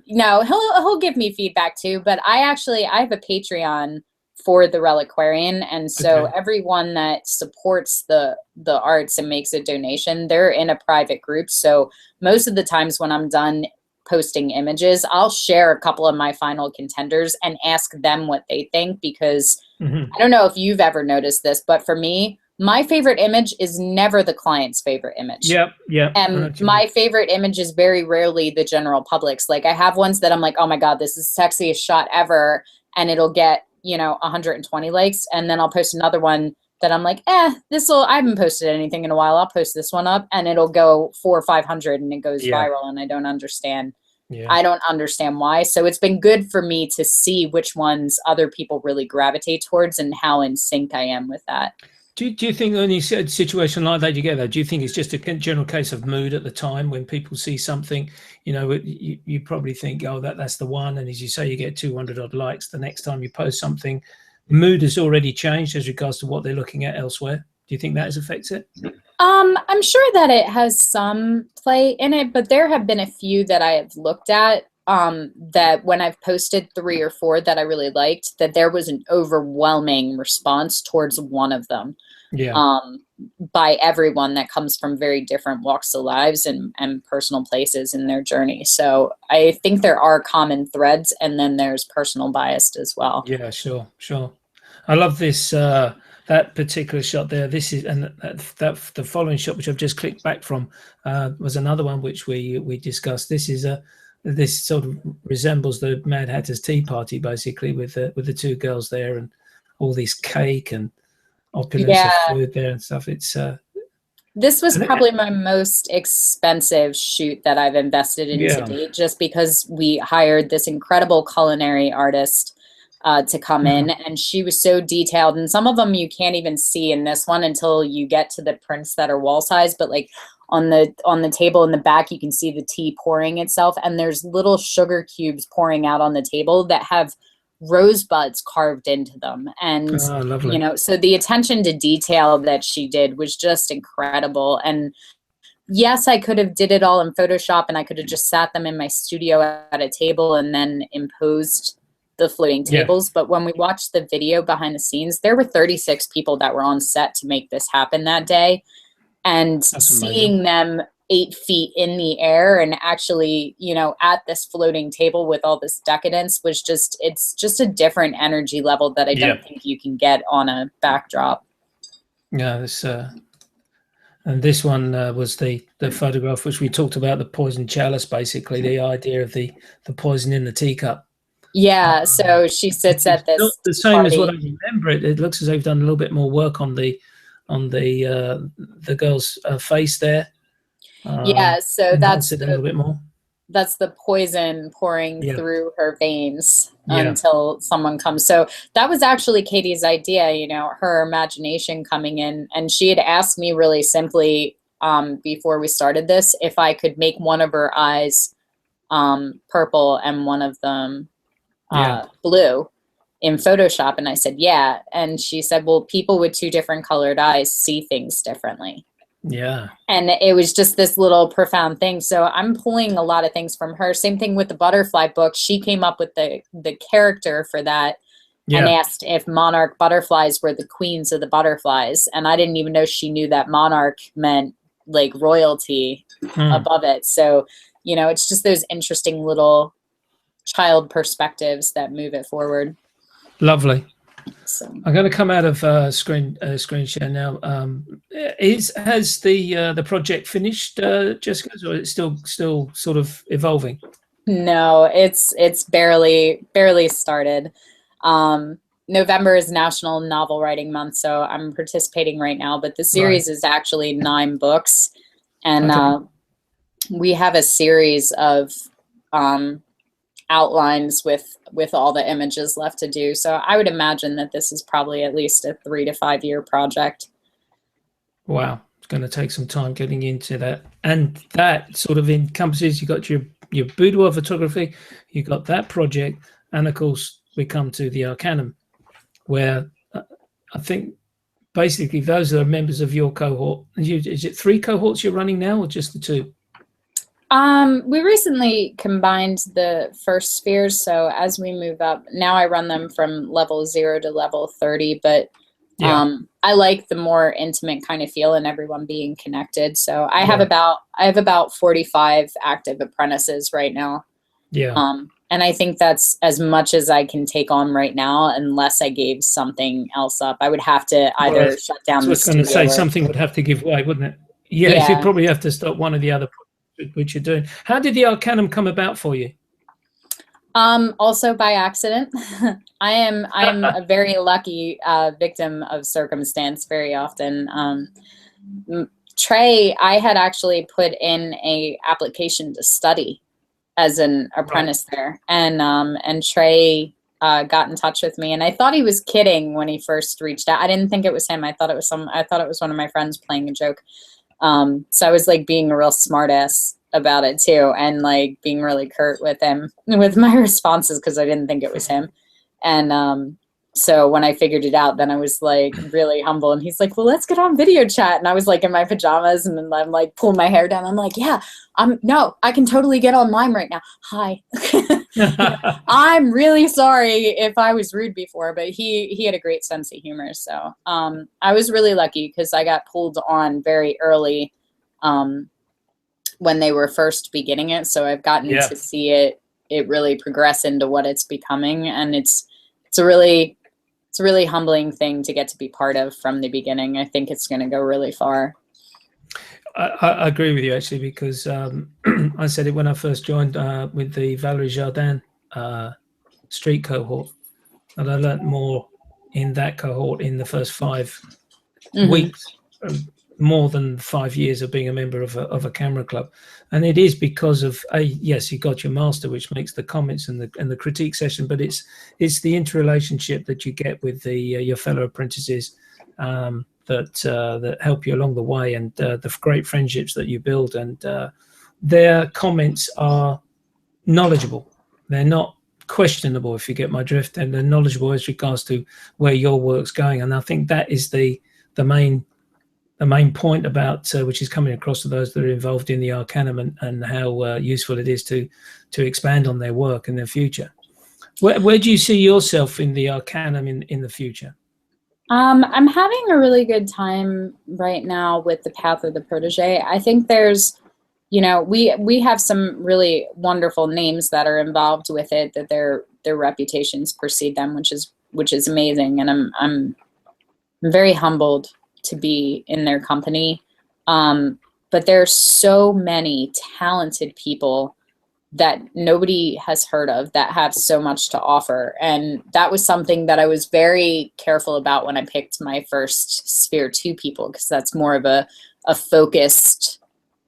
No, he'll give me feedback too, but I have a Patreon for the Reliquarian, and so everyone that supports the arts and makes a donation, they're in a private group. So most of the times when I'm done posting images, I'll share a couple of my final contenders and ask them what they think, because I don't know if you've ever noticed this, but for me, my favorite image is never the client's favorite image. And my favorite image is very rarely the general public's. Like, I have ones that I'm like, oh my God, this is the sexiest shot ever, and it'll get, 120 likes. And then I'll post another one that I'm like, I haven't posted anything in a while. I'll post this one up, and it'll go 400 or 500 and it goes viral. And I don't understand. I don't understand why. So it's been good for me to see which ones other people really gravitate towards and how in sync I am with that. Do you think in any situation like that you get that? Do you think it's just a general case of mood at the time when people see something, you probably think, oh, that's the one. And as you say, you get 200 odd likes. The next time you post something, the mood has already changed as regards to what they're looking at elsewhere. Do you think that has affected it? I'm sure that it has some play in it, but there have been a few that I have looked at that when I've posted 3 or 4 that I really liked, that there was an overwhelming response towards one of them. By everyone that comes from very different walks of lives and personal places in their journey. So I think there are common threads, and then there's personal bias as well. Yeah, sure. I love this, that particular shot there. This is, and that the following shot, which I've just clicked back from, was another one which we discussed. This is a this sort of resembles the Mad Hatter's Tea Party, basically, with the two girls there and all this cake and opulence of food there and stuff. It's this was probably my most expensive shoot that I've invested in to date, just because we hired this incredible culinary artist to come in, and she was so detailed. And some of them you can't even see in this one until you get to the prints that are wall size. But like on the table in the back, you can see the tea pouring itself, and there's little sugar cubes pouring out on the table that have rosebuds carved into them. And you know, so the attention to detail that she did was just incredible. And yes, I could have did it all in Photoshop, and I could have just sat them in my studio at a table and then imposed the floating tables. But when we watched the video behind the scenes, there were 36 people that were on set to make this happen that day. And seeing them 8 feet in the air and actually, you know, at this floating table with all this decadence was just, it's just a different energy level that I don't think you can get on a backdrop. Yeah, this and this one was the photograph which we talked about, the poison chalice, basically the idea of the poison in the teacup. Yeah, so she sits at this the same party. as what I remember. It looks as though they've done a little bit more work on the girl's face there. Yeah, so that's a little bit more. That's the poison pouring through her veins until someone comes. So that was actually Katie's idea, you know, her imagination coming in. And she had asked me really simply before we started this if I could make one of her eyes purple and one of them blue in Photoshop. And I said, yeah. And she said, well, people with 2 different colored eyes see things differently. Yeah. And it was just this little profound thing. So I'm pulling a lot of things from her. Same thing with the butterfly book. She came up with the character for that and asked if monarch butterflies were the queens of the butterflies. And I didn't even know she knew that monarch meant like royalty above it. So, you know, it's just those interesting little child perspectives that move it forward. Lovely. So I'm going to come out of screen share now. Has the project finished, Jessica, or is it still sort of evolving? No, it's barely started. November is National Novel Writing Month, so I'm participating right now. But the series is actually 9 books, and we have a series of outlines with all the images left to do. So I would imagine that this is probably at least a 3 to 5 year project. Wow, it's going to take some time getting into that, and that sort of encompasses. You got your boudoir photography, you got that project, and of course we come to the Arcanum, where I think basically those are members of your cohort. Is it 3 cohorts you're running now, or just the 2? We recently combined the first spheres, so as we move up, now I run them from level 0 to level 30, but I like the more intimate kind of feel and everyone being connected. So I have about 45 active apprentices right now. And I think that's as much as I can take on right now, unless I gave something else up. I would have to either shut down the studio. I was going to say something would have to give way, wouldn't it? Yeah, you'd probably have to stop one of the other projects which you're doing. How did the Arcanum come about for you? Also by accident. I am a very lucky victim of circumstance very often. Trey, I had actually put in a application to study as an apprentice there, and Trey got in touch with me, and I thought he was kidding when he first reached out. I didn't think it was him. I thought it was one of my friends playing a joke. So I was like being a real smartass about it too, and like being really curt with him with my responses because I didn't think it was him. And so when I figured it out, then I was like really humble, and he's like, well, let's get on video chat. And I was like in my pajamas, and then I'm like pulling my hair down. I'm like, yeah, I can totally get online right now. Hi. I'm really sorry if I was rude before, but he had a great sense of humor. So I was really lucky because I got pulled on very early when they were first beginning it. So I've gotten to see it really progress into what it's becoming. And it's a really humbling thing to get to be part of from the beginning. I think it's going to go really far. I agree with you actually, because I said it when I first joined with the Valerie Jardin street cohort, and I learnt more in that cohort in the first 5 weeks, more than 5 years of being a member of a camera club. And it is because of yes, you got your master, which makes the comments and the critique session, but it's the interrelationship that you get with your fellow apprentices that help you along the way, and the great friendships that you build. And their comments are knowledgeable. They're not questionable, if you get my drift, and they're knowledgeable as regards to where your work's going. And I think that is the main point about which is coming across to those that are involved in the Arcanum, and how useful it is to expand on their work in their future. Where do you see yourself in the Arcanum in the future? I'm having a really good time right now with the Path of the Protege. I think there's, we have some really wonderful names that are involved with it, that their reputations precede them, which is amazing, and I'm very humbled to be in their company. But there's so many talented people that nobody has heard of that have so much to offer. And that was something that I was very careful about when I picked my first Sphere 2 people, because that's more of a focused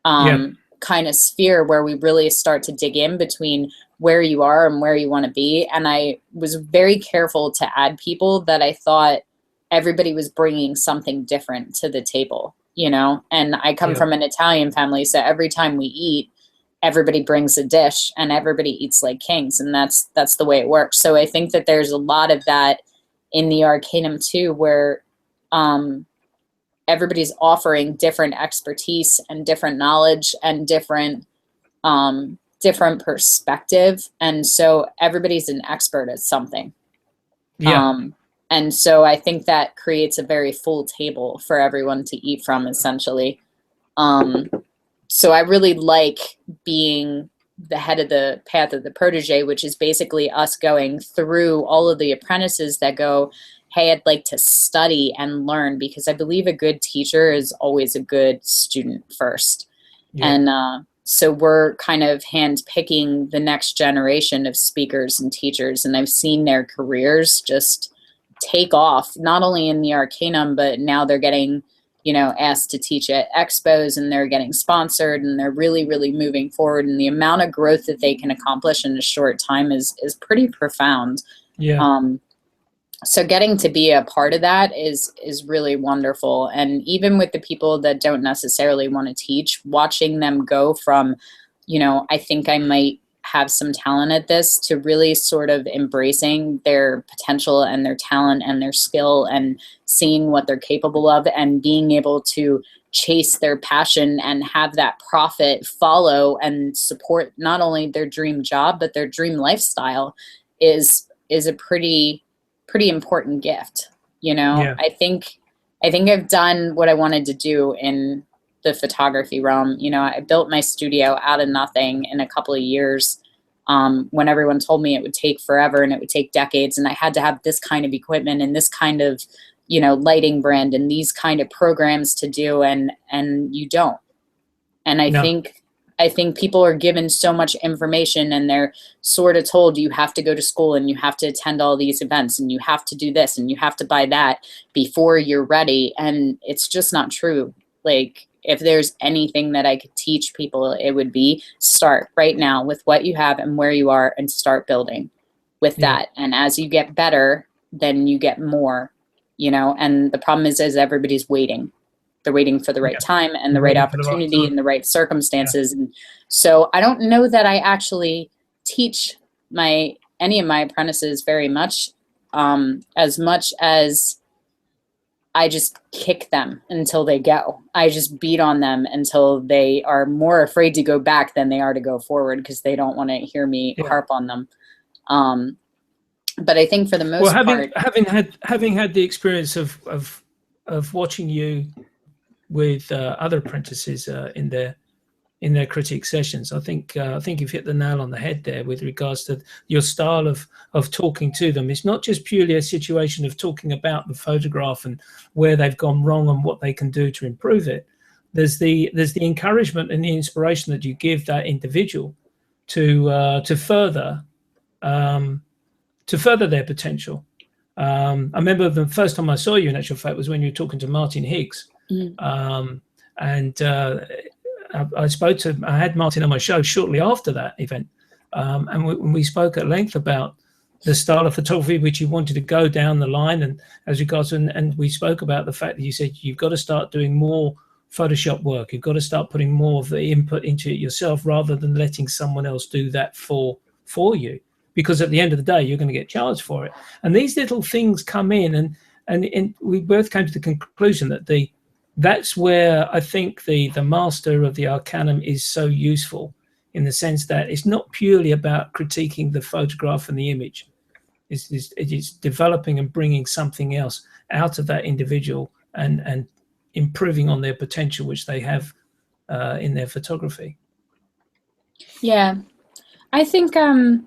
kind of sphere where we really start to dig in between where you are and where you want to be. And I was very careful to add people that I thought everybody was bringing something different to the table, and I come from an Italian family. So every time we eat, everybody brings a dish and everybody eats like kings. And that's the way it works. So I think that there's a lot of that in the Arcanum too, where everybody's offering different expertise and different knowledge and different perspective. And so everybody's an expert at something. And so I think that creates a very full table for everyone to eat from, essentially. So I really like being the head of the Path of the Protege, which is basically us going through all of the apprentices that go, hey, I'd like to study and learn, because I believe a good teacher is always a good student first. And so we're kind of handpicking the next generation of speakers and teachers, and I've seen their careers just take off, not only in the Arcanum, but now they're getting asked to teach at expos, and they're getting sponsored, and they're really, really moving forward. And the amount of growth that they can accomplish in a short time is pretty profound. So getting to be a part of that is really wonderful. And even with the people that don't necessarily want to teach, watching them go from, I think I might have some talent at this, to really sort of embracing their potential and their talent and their skill, and seeing what they're capable of, and being able to chase their passion and have that profit follow and support not only their dream job, but their dream lifestyle is a pretty important gift. I think I've done what I wanted to do in the photography realm. I built my studio out of nothing in a couple of years, when everyone told me it would take forever and it would take decades, and I had to have this kind of equipment and this kind of, lighting brand and these kind of programs to do, and you don't. And I think people are given so much information, and they're sort of told, you have to go to school and you have to attend all these events and you have to do this and you have to buy that before you're ready. And it's just not true. Like, if there's anything that I could teach people, it would be start right now with what you have and where you are, and start building with that. And as you get better, then you get more, and the problem is everybody's waiting. They're waiting for the right time and the right opportunity and the right circumstances. And so I don't know that I actually teach any of my apprentices very much as I just kick them until they go. I just beat on them until they are more afraid to go back than they are to go forward, because they don't want to hear me harp on them. But I think for the most part, having had the experience of watching you with other apprentices in their critique sessions, I think you've hit the nail on the head there with regards to your style of talking to them. It's not just purely a situation of talking about the photograph and where they've gone wrong and what they can do to improve it, there's the encouragement and the inspiration that you give that individual to further their potential. I remember the first time I saw you, in actual fact, was when you were talking to Martin Higgs. And I had Martin on my show shortly after that event. And we spoke at length about the style of photography which you wanted to go down the line, and as regards, and we spoke about the fact that you said you've got to start doing more Photoshop work. You've got to start putting more of the input into it yourself, rather than letting someone else do that for you, because at the end of the day you're going to get charged for it. And these little things come in, and we both came to the conclusion that that's where I think the master of the Arcanum is so useful, in the sense that it's not purely about critiquing the photograph and the image. It's developing and bringing something else out of that individual, and improving on their potential which they have in their photography. Yeah, I think the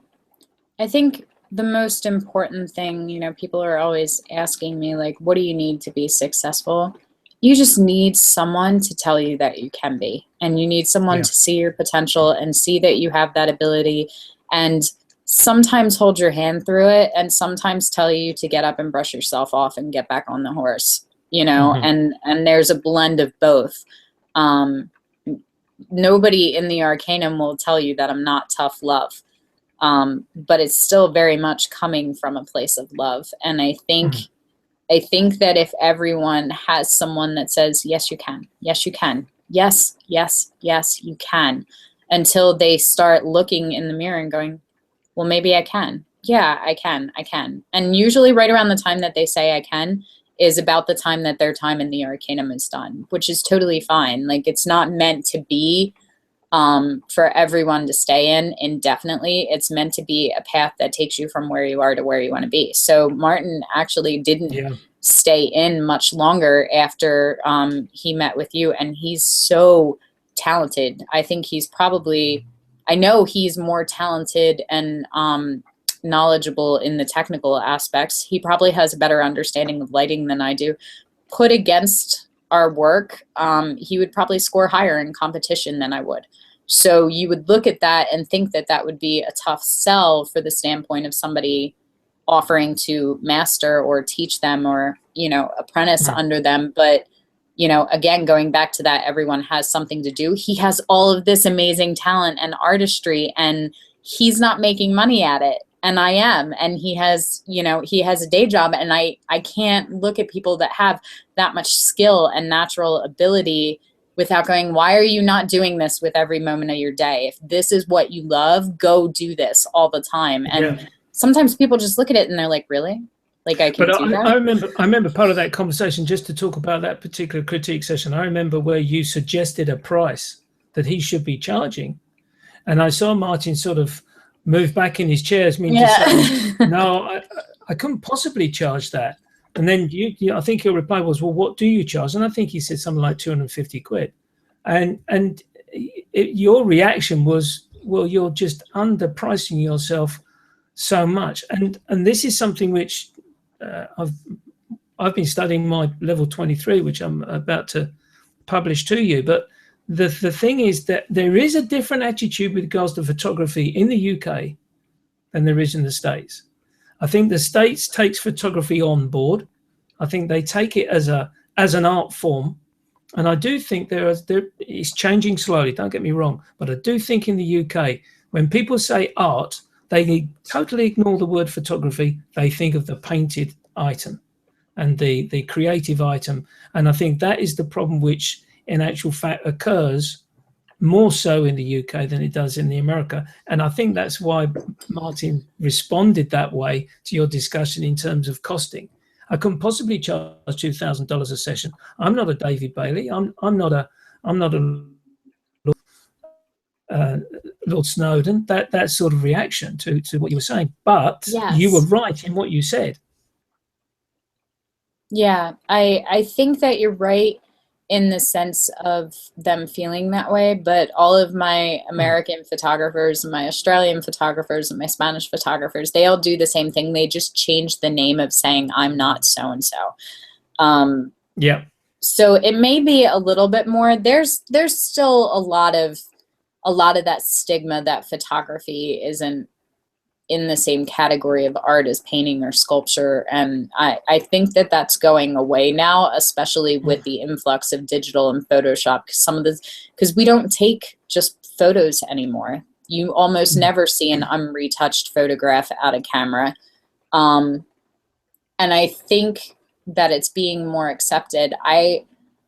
most important thing, you know, people are always asking me, like, what do you need to be successful? You just need someone to tell you that you can be, and you need someone to see your potential and see that you have that ability, and sometimes hold your hand through it, and sometimes tell you to get up and brush yourself off and get back on the horse, you know. And there's a blend of both. Nobody in the Arcanum will tell you that I'm not tough love, but it's still very much coming from a place of love. And I think that if everyone has someone that says, yes, you can, yes, you can, yes, yes, yes, you can, until they start looking in the mirror and going, well, maybe I can. Yeah, I can. And usually right around the time that they say I can is about the time that their time in the Arcanum is done, which is totally fine. Like, it's not meant to be for everyone to stay in indefinitely. It's meant to be a path that takes you from where you are to where you want to be. So Martin actually didn't stay in much longer after he met with you, and he's so talented. I think he's probably, I know he's more talented and knowledgeable in the technical aspects. He probably has a better understanding of lighting than I do. Put against our work, he would probably score higher in competition than I would. So you would look at that and think that that would be a tough sell for the standpoint of somebody offering to master or teach them, or, you know, apprentice under them. But, you know, again, going back to that, everyone has something to do. He has all of this amazing talent and artistry, and he's not making money at it. And I am. And he has, you know, he has a day job, and I can't look at people that have that much skill and natural ability without going, why are you not doing this with every moment of your day? If this is what you love, go do this all the time. And sometimes people just look at it and they're like, really? Like, I can do that? I remember part of that conversation, just to talk about that particular critique session. I remember where you suggested a price that he should be charging. And I saw Martin sort of move back in his chair, as me to say, no, I couldn't possibly charge that. And then I think your reply was, well, what do you charge? And I think he said something like 250 quid. And your reaction was, well, you're just underpricing yourself so much. And this is something which I've been studying my level 23, which I'm about to publish to you. But the thing is that there is a different attitude with regards to photography in the UK than there is in the States. I think the States takes photography on board. I think they take it as an art form. And I do think it's changing slowly, don't get me wrong. But I do think in the UK, when people say art, they totally ignore the word photography. They think of the painted item and the creative item. And I think that is the problem which in actual fact occurs more so in the UK than it does in the America. And I think that's why Martin responded that way to your discussion in terms of costing. I couldn't possibly charge $2,000 a session. I'm not a David Bailey. I'm not a Lord Snowden. That sort of reaction to what you were saying. But you were right in what you said. Yeah, I think that you're right in the sense of them feeling that way, but all of my American photographers and my Australian photographers and my Spanish photographers, they all do the same thing. They just change the name of saying, I'm not so-and-so. So it may be a little bit more. There's still a lot of that stigma that photography isn't in the same category of art as painting or sculpture. And I think that that's going away now, especially with the influx of digital and Photoshop. Because we don't take just photos anymore. You almost never see an unretouched photograph out of camera. And I think that it's being more accepted. I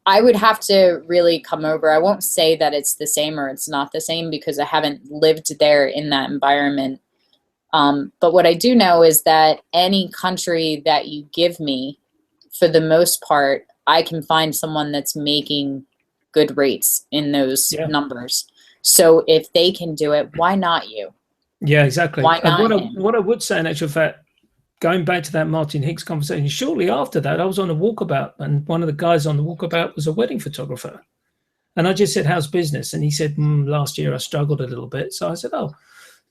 would have to really come over. I won't say that it's the same or it's not the same because I haven't lived there in that environment. But what I do know is that any country that you give me, for the most part, I can find someone that's making good rates in those numbers. So if they can do it, why not you? Yeah, exactly. Why not what I would say, in actual fact, going back to that Martin Hicks conversation, shortly after that, I was on a walkabout, and one of the guys on the walkabout was a wedding photographer. And I just said, how's business? And he said, last year I struggled a little bit. So I said, oh,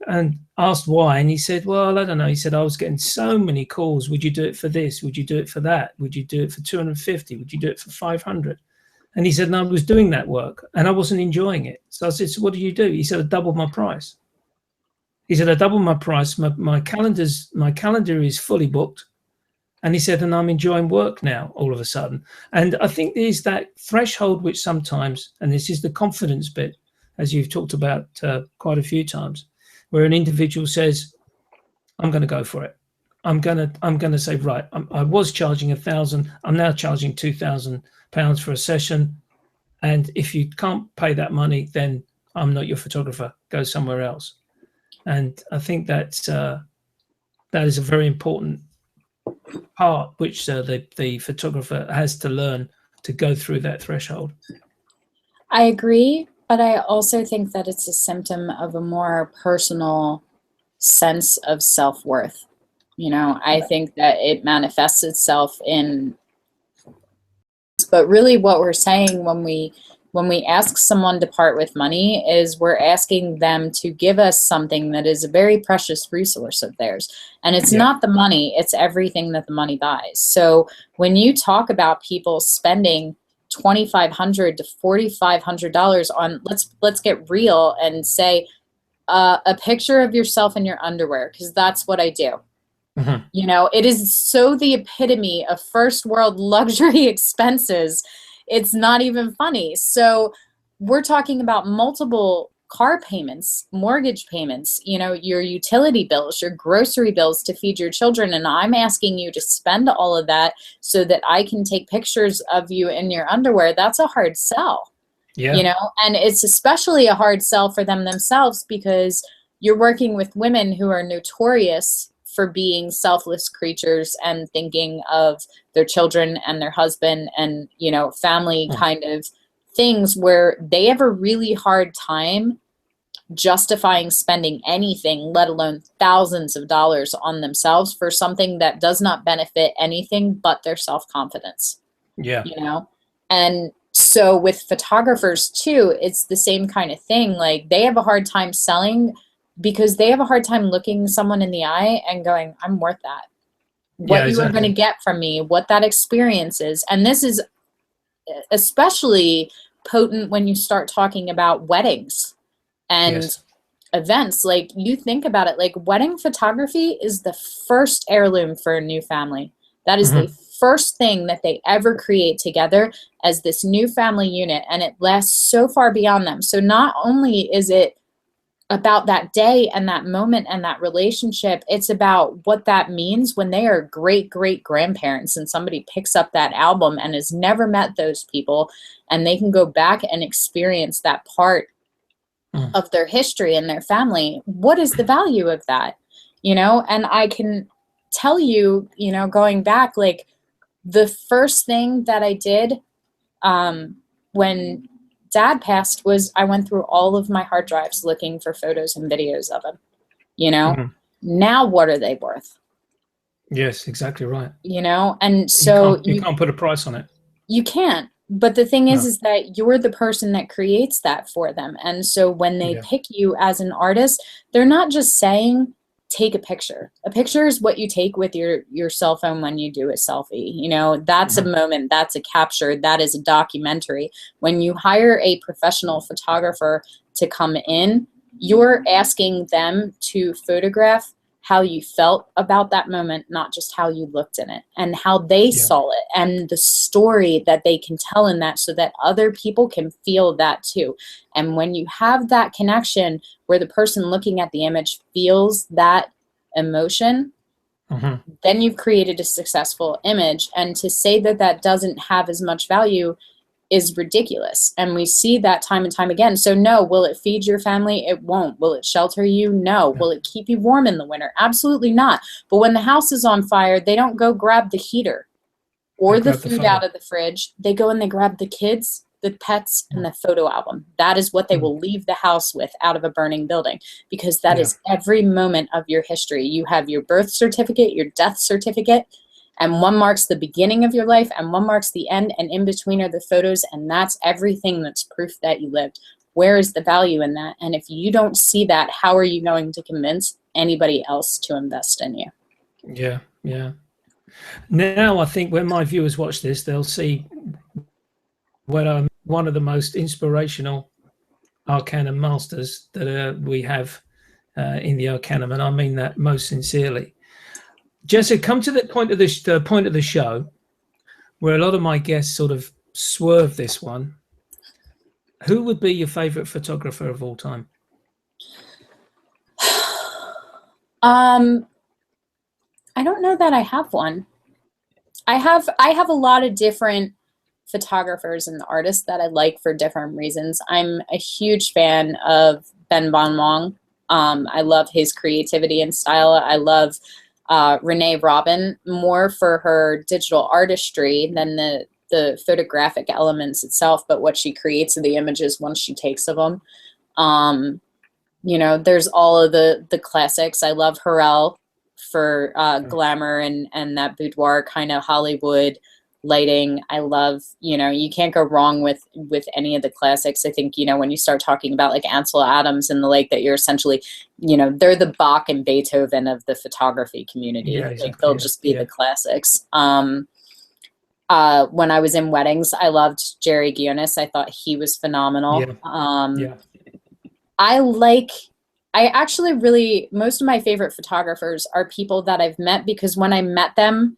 and asked why. And he said, well, I don't know. He said, I was getting so many calls. Would you do it for this? Would you do it for that? Would you do it for 250? Would you do it for 500? And he said, no, I was doing that work and I wasn't enjoying it. So I said, so what do you do? He said, I doubled my price. He said, I doubled my price. My calendar is fully booked. And he said, and I'm enjoying work now all of a sudden. And I think there's that threshold which sometimes, and this is the confidence bit, as you've talked about quite a few times, where an individual says, I'm going to go for it. I'm going to say, right, I was charging 1,000. I'm now charging £2,000 for a session. And if you can't pay that money, then I'm not your photographer. Go somewhere else. And I think that is a very important part which the photographer has to learn to go through that threshold. I agree, but I also think that it's a symptom of a more personal sense of self-worth. You know, I think that it manifests itself in, but really what we're saying when we ask someone to part with money is we're asking them to give us something that is a very precious resource of theirs. And it's not the money, it's everything that the money buys. So when you talk about people spending $2,500 to $4,500 on, let's get real and say a picture of yourself in your underwear, because that's what I do. Mm-hmm. You know, it is so the epitome of first world luxury expenses. It's not even funny. So we're talking about multiple car payments, mortgage payments, you know, your utility bills, your grocery bills to feed your children. And I'm asking you to spend all of that so that I can take pictures of you in your underwear. That's a hard sell, you know, and it's especially a hard sell for them themselves because you're working with women who are notorious for being selfless creatures and thinking of their children and their husband and, you know, family kind of things where they have a really hard time justifying spending anything, let alone thousands of dollars on themselves for something that does not benefit anything but their self-confidence. Yeah. You know? And so with photographers too, it's the same kind of thing. Like they have a hard time selling because they have a hard time looking someone in the eye and going, I'm worth that. What you are going to get from me, what that experience is. And this is especially potent when you start talking about weddings and events. Like you think about it, like wedding photography is the first heirloom for a new family. That is the first thing that they ever create together as this new family unit. And it lasts so far beyond them. So not only is it about that day and that moment and that relationship, it's about what that means when they are great-great-grandparents and somebody picks up that album and has never met those people and they can go back and experience that part of their history and their family. What is the value of that? You know, and I can tell you, you know, going back, like the first thing that I did when Dad passed was I went through all of my hard drives looking for photos and videos of him, you know. Now what are they worth? Yes, exactly right. You know, and so you can't put a price on it. You can't. But the thing is that you're the person that creates that for them. And so when they pick you as an artist, they're not just saying take a picture. A picture is what you take with your cell phone when you do a selfie. You know, that's a moment, that's a capture, that is a documentary. When you hire a professional photographer to come in, you're asking them to photograph how you felt about that moment, not just how you looked in it, and how they saw it, and the story that they can tell in that, so that other people can feel that too. And when you have that connection where the person looking at the image feels that emotion, then you've created a successful image. And to say that that doesn't have as much value is ridiculous. And we see that time and time again. So no, will it feed your family? It won't. Will it shelter you? No. Will it keep you warm in the winter? Absolutely not. But when the house is on fire, they don't go grab the heater or the food out of the fridge. They go and they grab the kids, the pets, and the photo album. That is what they will leave the house with out of a burning building, because that is every moment of your history. You have your birth certificate, your death certificate, and one marks the beginning of your life and one marks the end, and in between are the photos, and that's everything that's proof that you lived. Where is the value in that? And if you don't see that, how are you going to convince anybody else to invest in you? Yeah, yeah. Now I think when my viewers watch this, they'll see what I'm one of the most inspirational Arcanum masters that we have in the Arcanum, and I mean that most sincerely. Jessica, come to the point of the show where a lot of my guests sort of swerve this one. Who would be your favorite photographer of all time? I don't know that I have one. I have a lot of different photographers and artists that I like for different reasons. I'm a huge fan of Ben Bon Wong. I love his creativity and style. I love Renee Robin more for her digital artistry than the photographic elements itself, but what she creates of the images once she takes of them. You know, there's all of the classics. I love Harel for glamour and that boudoir kind of Hollywood lighting. I love, you know, you can't go wrong with any of the classics. I think, you know, when you start talking about like Ansel Adams and the like, that you're essentially, you know, they're the Bach and Beethoven of the photography community. Yeah, exactly. Like they'll just be the classics. When I was in weddings, I loved Jerry Guionis. I thought he was phenomenal. I actually really, most of my favorite photographers are people that I've met, because when I met them,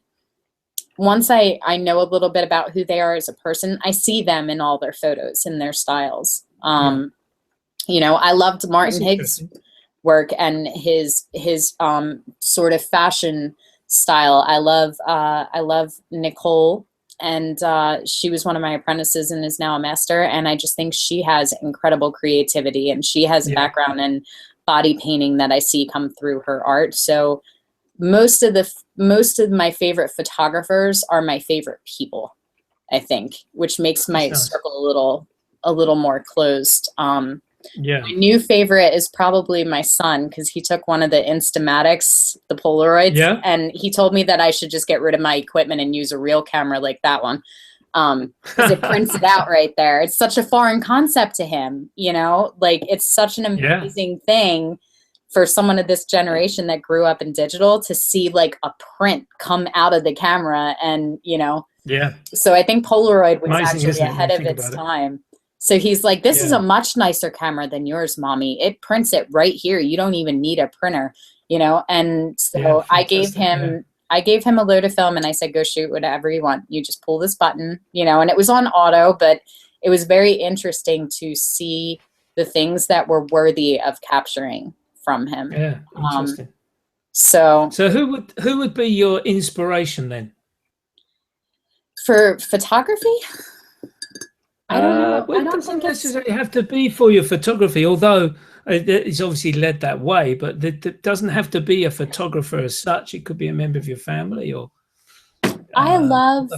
once I know a little bit about who they are as a person, I see them in all their photos and their styles. You know, I loved Martin Higgs' work and his sort of fashion style. I love Nicole, and she was one of my apprentices and is now a master. And I just think she has incredible creativity, and she has a background in body painting that I see come through her art. So most of my favorite photographers are my favorite people, I think, which makes my circle a little more closed. My new favorite is probably my son, because he took one of the Instamatics, the Polaroids, and he told me that I should just get rid of my equipment and use a real camera like that one, because it prints it out right there. It's such a foreign concept to him, you know, like it's such an amazing thing for someone of this generation that grew up in digital to see like a print come out of the camera. And, you know, so I think Polaroid was actually ahead of its time. So he's like, this is a much nicer camera than yours, mommy. It prints it right here. You don't even need a printer, you know? And so I gave him a load of film and I said, go shoot whatever you want. You just pull this button, you know, and it was on auto, but it was very interesting to see the things that were worthy of capturing from him. Yeah, interesting. So who would be your inspiration then? For photography? I don't know. Well, it doesn't necessarily have to be for your photography, although it's obviously led that way, but it doesn't have to be a photographer as such. It could be a member of your family or I love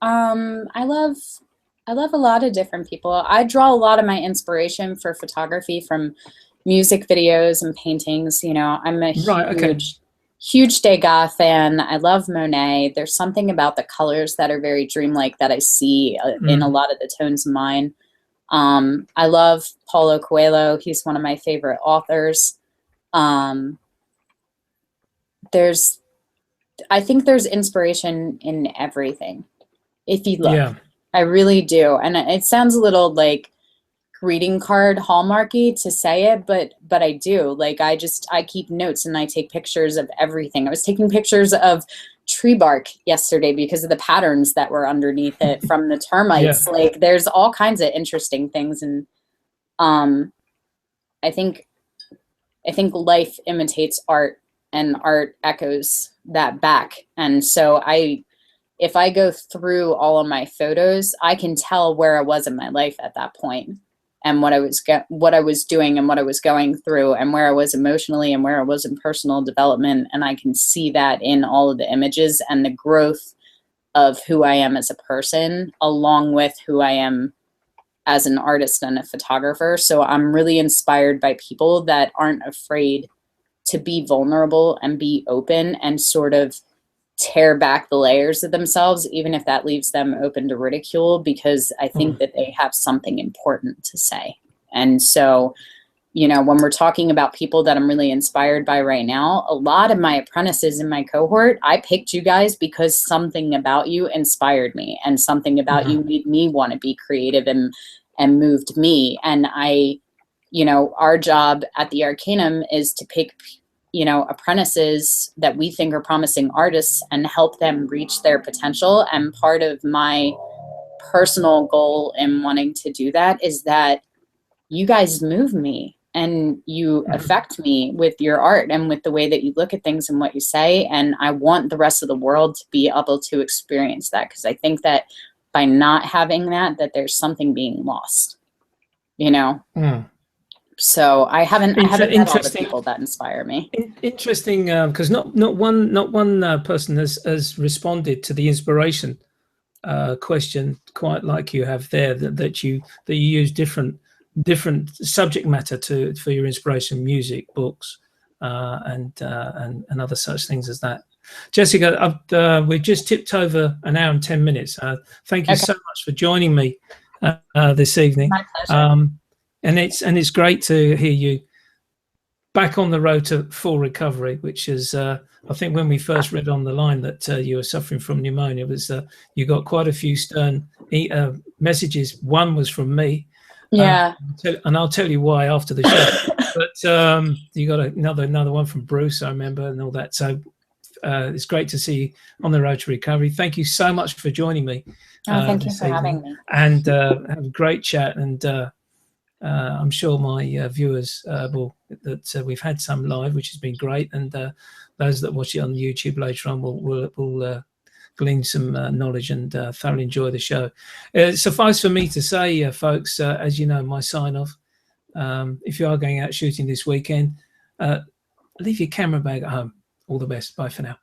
a lot of different people. I draw a lot of my inspiration for photography from music videos and paintings. You know, I'm a huge Degas fan. I love Monet. There's something about the colors that are very dreamlike that I see in a lot of the tones of mine. I love Paulo Coelho. He's one of my favorite authors. I think there's inspiration in everything if you look. Yeah. I really do. And it sounds a little like greeting card hallmarky to say it, but I do. Like I keep notes and I take pictures of everything. I was taking pictures of tree bark yesterday because of the patterns that were underneath it from the termites. Yeah. Like there's all kinds of interesting things. And I think life imitates art and art echoes that back. And so if I go through all of my photos, I can tell where I was in my life at that point and what I was doing and what I was going through and where I was emotionally and where I was in personal development. And I can see that in all of the images and the growth of who I am as a person, along with who I am as an artist and a photographer. So I'm really inspired by people that aren't afraid to be vulnerable and be open and sort of tear back the layers of themselves, even if that leaves them open to ridicule, because I think that they have something important to say. And so, you know, when we're talking about people that I'm really inspired by right now, a lot of my apprentices in my cohort, I picked you guys because something about you inspired me and something about you made me want to be creative and moved me. And you know, our job at the Arcanum is to pick, you know, apprentices that we think are promising artists and help them reach their potential. And part of my personal goal in wanting to do that is that you guys move me and you affect me with your art and with the way that you look at things and what you say. And I want the rest of the world to be able to experience that, because I think that by not having that there's something being lost, you know? So I haven't met all the people that inspire me. Interesting, because not one person has responded to the inspiration question quite like you have there. That you use different subject matter for your inspiration, music, books, and other such things as that. Jessica, we've just tipped over an hour and 10 minutes. Thank you so much for joining me this evening. My pleasure. And it's great to hear you back on the road to full recovery, which is I think when we first read on the line that you were suffering from pneumonia, was you got quite a few stern messages. One was from me, and I'll tell you why after the show. But you got another one from Bruce, I remember, and all that. So it's great to see you on the road to recovery. Thank you so much for joining me. Thank you for having me. And have a great chat. And I'm sure my viewers that we've had some live, which has been great, and those that watch it on YouTube later on will glean some knowledge and thoroughly enjoy the show. Suffice for me to say, folks, as you know, my sign off. If you are going out shooting this weekend, leave your camera bag at home. All the best. Bye for now.